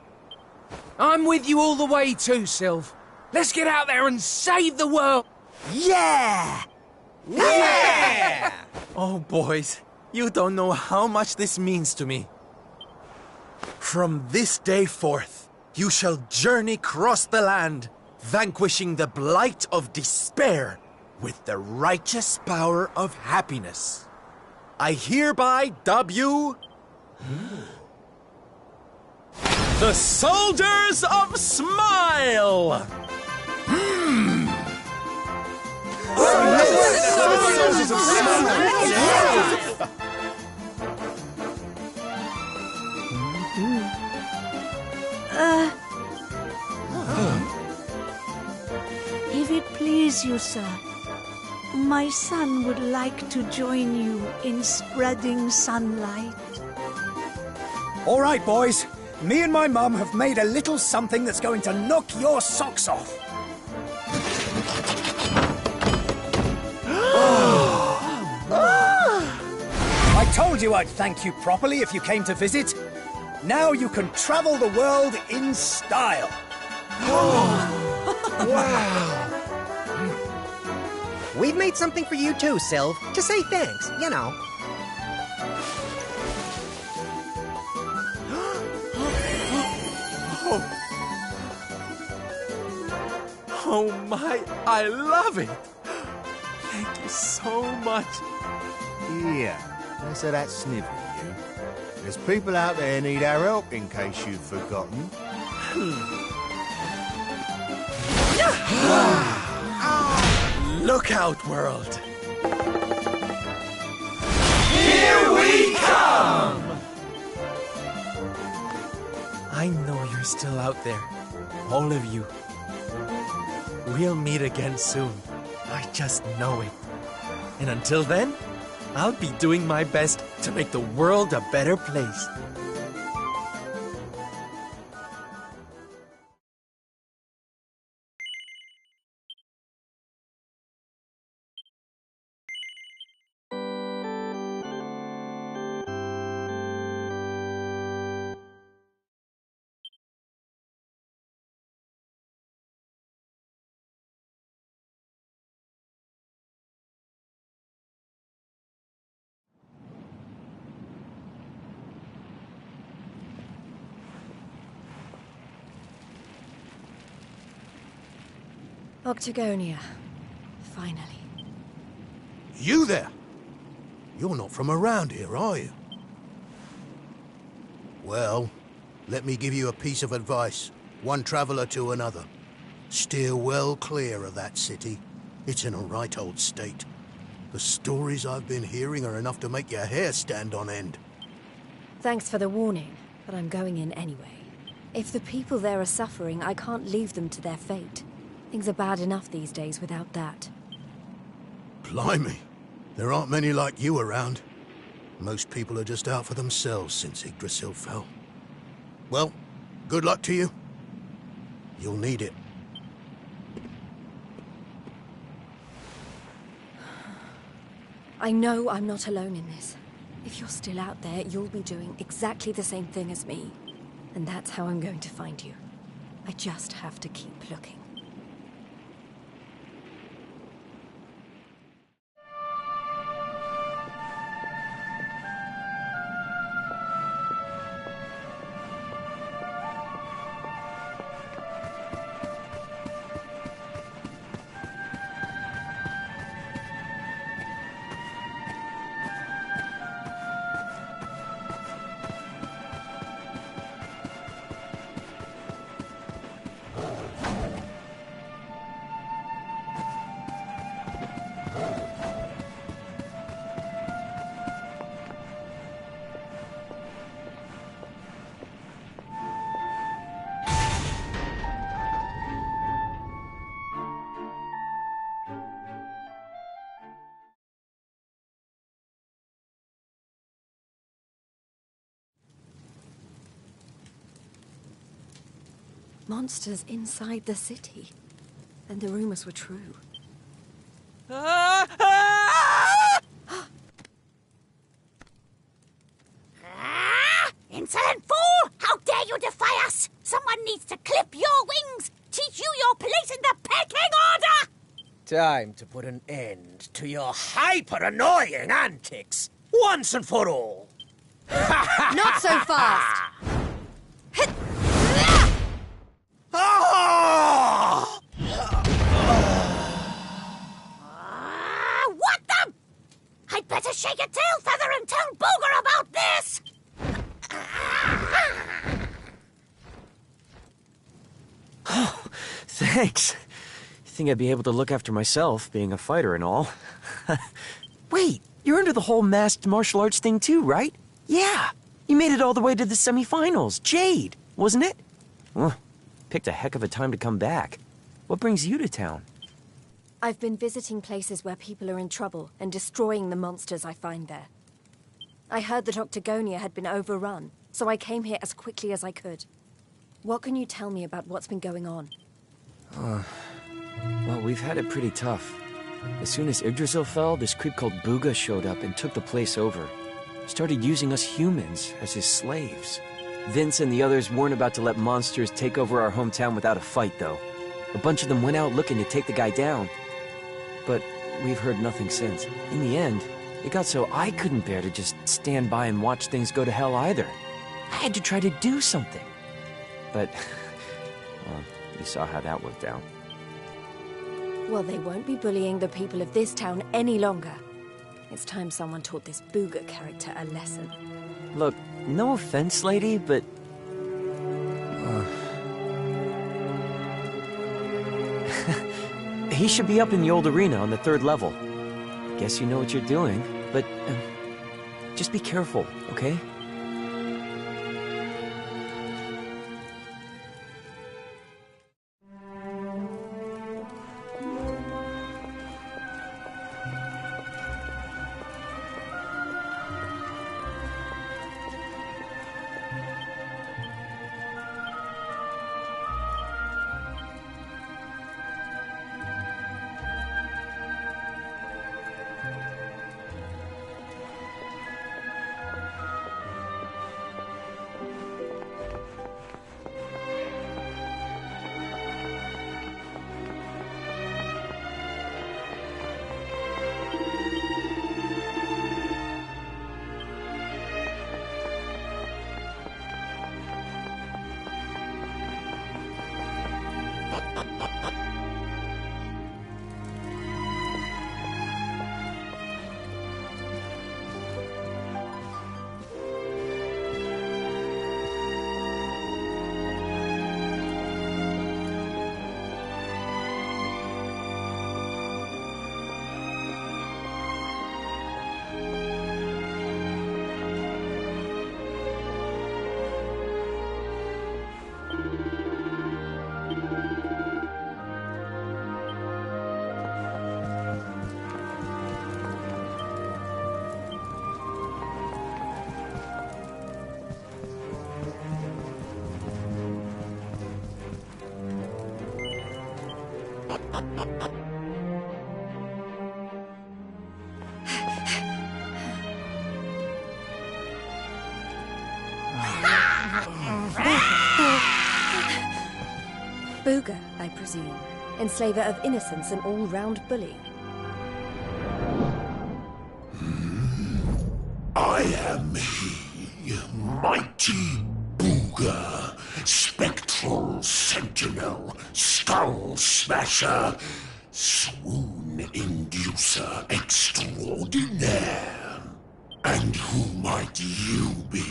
I'm with you all the way too, Sylv. Let's get out there and save the world. Yeah! Yeah! Oh, boys, you don't know how much this means to me. From this day forth, you shall journey across the land, vanquishing the blight of despair with the righteous power of happiness. I hereby dub you the Soldiers of Smile! Soldiers of Smile! If it please you, sir, my son would like to join you in spreading sunlight. All right, boys. Me and my mum have made a little something that's going to knock your socks off. I told you I'd thank you properly if you came to visit. Now you can travel the world in style. Wow! We've made something for you too, Sylv, to say thanks, you know. Oh my, I love it! Thank you so much. Here, less of that snivel, you. There's people out there need our help, in case you've forgotten. Look out, world! Here we come! I know you're still out there, all of you. We'll meet again soon. I just know it. And until then, I'll be doing my best to make the world a better place. Octagonia. Finally. You there? You're not from around here, are you? Well, let me give you a piece of advice. One traveller to another. Steer well clear of that city. It's in a right old state. The stories I've been hearing are enough to make your hair stand on end. Thanks for the warning, but I'm going in anyway. If the people there are suffering, I can't leave them to their fate. Things are bad enough these days without that. Blimey. There aren't many like you around. Most people are just out for themselves since Yggdrasil fell. Well, good luck to you. You'll need it. I know I'm not alone in this. If you're still out there, you'll be doing exactly the same thing as me. And that's how I'm going to find you. I just have to keep looking. Monsters inside the city. Then the rumors were true. Insolent fool! How dare you defy us! Someone needs to clip your wings! Teach you your place in the pecking order! Time to put an end to your hyper-annoying antics, once and for all. Not so fast! What the? I'd better shake a tail feather and tell Booger about this! Oh, thanks. You think I'd be able to look after myself, being a fighter and all. Wait, you're into the whole masked martial arts thing too, right? Yeah, you made it all the way to the semifinals. Jade, wasn't it? Well, picked a heck of a time to come back. What brings you to town? I've been visiting places where people are in trouble and destroying the monsters I find there. I heard that Octagonia had been overrun, so I came here as quickly as I could. What can you tell me about what's been going on? Well, we've had it pretty tough. As soon as Yggdrasil fell, this creep called Booga showed up and took the place over. Started using us humans as his slaves. Vince and the others weren't about to let monsters take over our hometown without a fight, though. A bunch of them went out looking to take the guy down. But we've heard nothing since. In the end, it got so I couldn't bear to just stand by and watch things go to hell either. I had to try to do something. But, well, you saw how that worked out. Well, they won't be bullying the people of this town any longer. It's time someone taught this Booga character a lesson. Look, no offense, lady, but... he should be up in the old arena on the 3rd level. Guess you know what you're doing, but... just be careful, okay? Booga, I presume. Enslaver of innocence and all-round bully. I am he, mighty Booga, spectral sentinel, skull smasher, swoon inducer extraordinaire. And who might you be?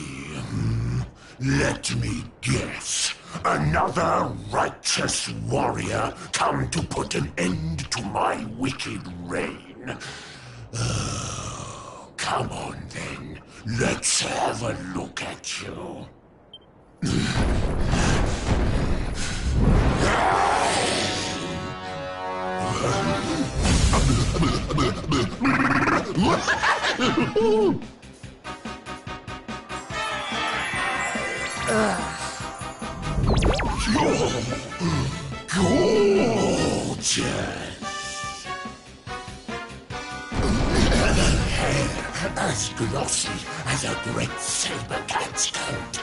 Let me guess. Another righteous warrior come to put an end to my wicked reign. Come on then, let's have a look at you. Gorgeous! Hair as glossy as a great saber cat's coat.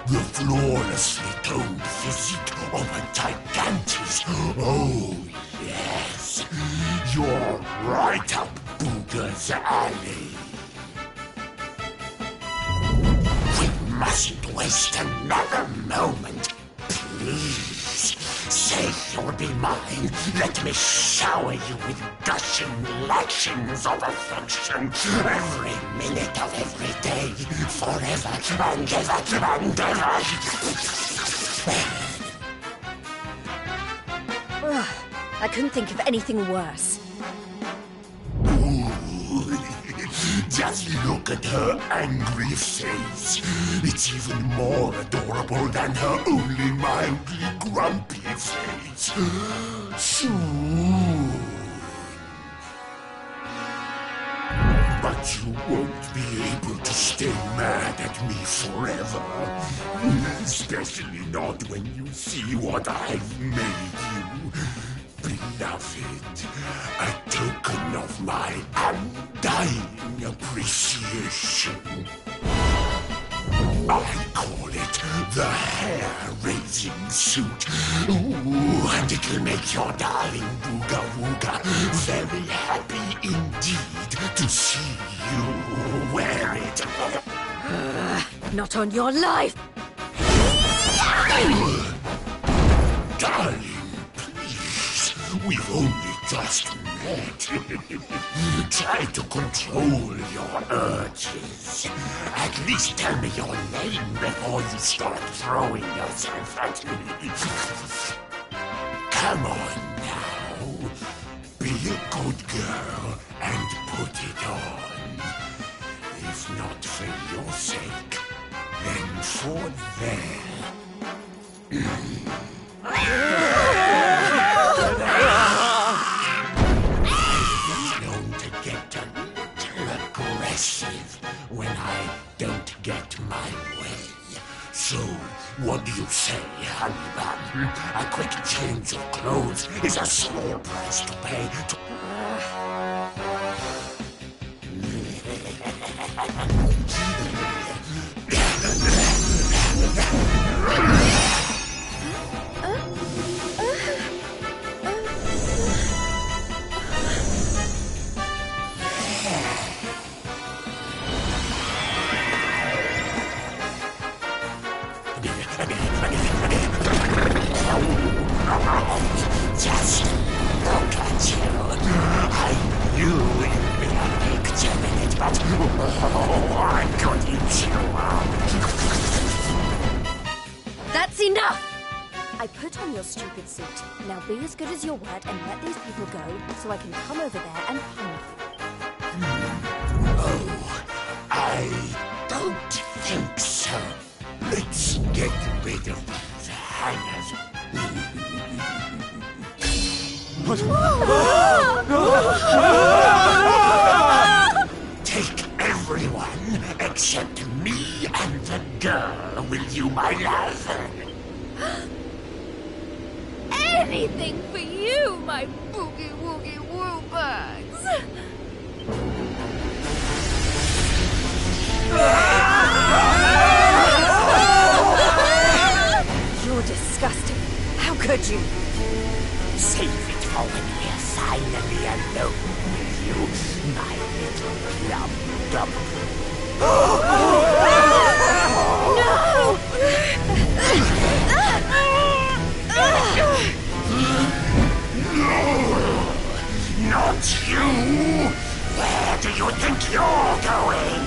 The flawlessly toned physique of a gigantus. Oh, yes. You're right up Booga's alley. We mustn't waste another moment. Please, say you'll be mine. Let me shower you with gushing lashings of affection. Every minute of every day, forever and ever and ever. I couldn't think of anything worse. Just look at her angry face. It's even more adorable than her only mildly grumpy face. Soon. But you won't be able to stay mad at me forever. Especially not when you see what I've made you. Beloved, a token of my undying appreciation. I call it the hair-raising suit. Ooh, and it'll make your darling Booga Wooga very happy indeed to see you wear it. Not on your life! Darling, we've only just met. Try to control your urges. At least tell me your name before you start throwing yourself at me. Come on now. Be a good girl and put it on. If not for your sake, then for theirs. I'm known to get a little aggressive when I don't get my way. So, what do you say, honey bun? A quick change of clothes is a small price to pay to... Just look at you. I knew you'd be a picture in it, but I could eat you up. That's enough! I put on your stupid suit. Now be as good as your word and let these people go so I can come over there and hang you. Oh, I don't think so. Let's get rid of these hangers. Take everyone except me and the girl, will you, my love? Anything for you, my boogie-woogie-woo bugs! You're disgusting. How could you? Save it for when we're finally alone with you, my little plum dump. No! No! Not you! Where do you think you're going?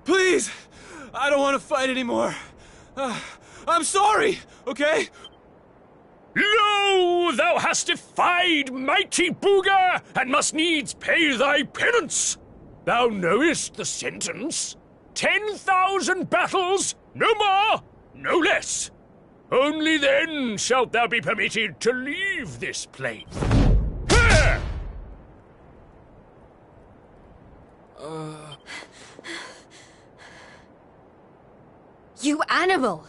Please! I don't want to fight anymore. I'm sorry, okay? Lo, thou hast defied mighty Booga, and must needs pay thy penance. Thou knowest the sentence. 10,000 battles, no more, no less. Only then shalt thou be permitted to leave this place. You animal!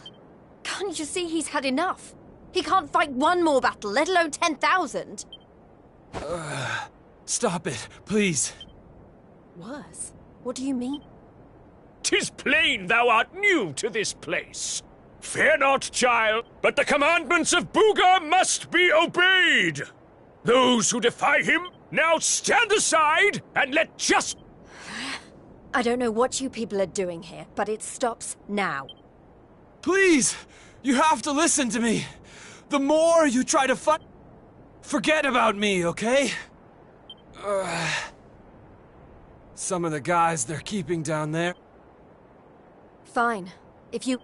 Can't you see he's had enough? He can't fight one more battle, let alone 10,000. Stop it, please. Worse? What do you mean? 'Tis plain thou art new to this place. Fear not, child, but the commandments of Booga must be obeyed. Those who defy him, now stand aside and let justice... I don't know what you people are doing here, but it stops now. Please! You have to listen to me. The more you try to fight... Forget about me, okay? Some of the guys they're keeping down there... Fine. If you...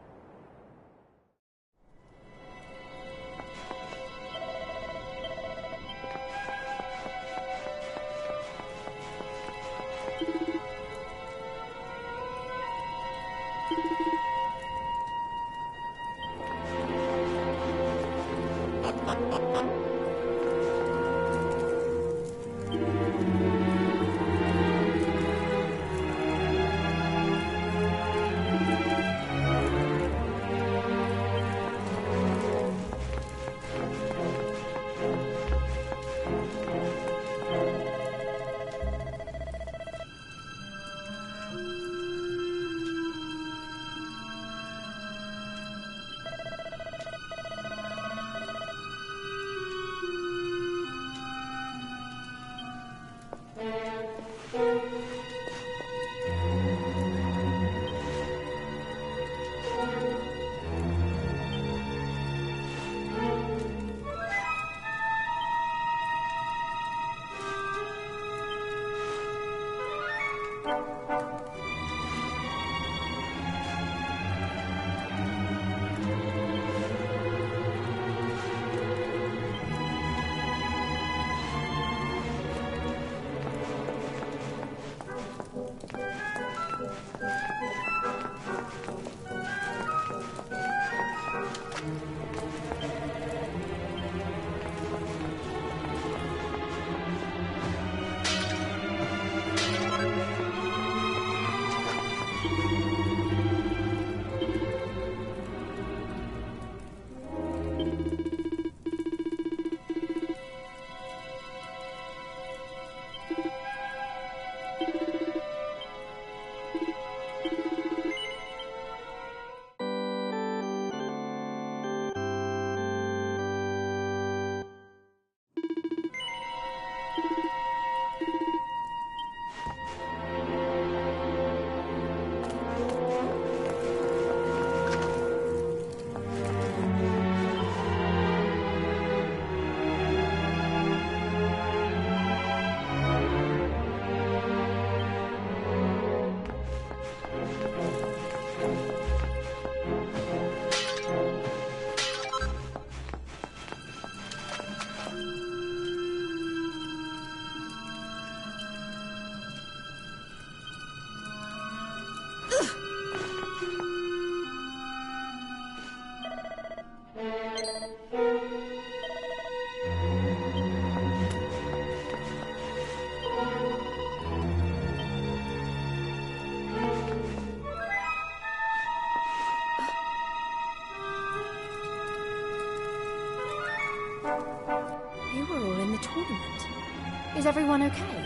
tournament. Is everyone okay?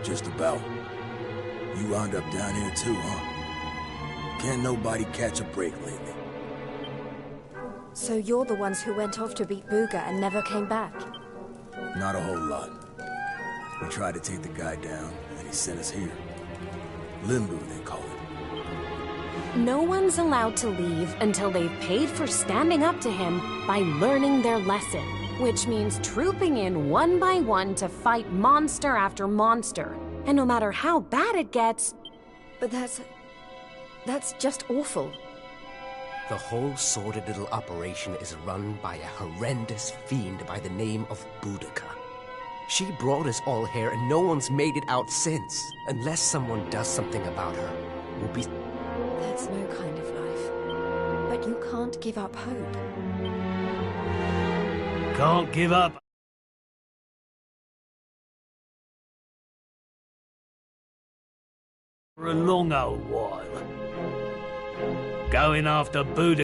Just about. You wound up down here too, huh? Can't nobody catch a break lately. So you're the ones who went off to beat Booga and never came back? Not a whole lot. We tried to take the guy down, and he sent us here. Limbo, they call it. No one's allowed to leave until they've paid for standing up to him by learning their lesson, which means trooping in one by one to fight monster after monster. And no matter how bad it gets... But that's just awful. The whole sordid little operation is run by a horrendous fiend by the name of Boudica. She brought us all here and no one's made it out since. Unless someone does something about her, we'll be... That's no kind of life. But you can't give up hope. Can't give up. For a long old while. Going after Buddha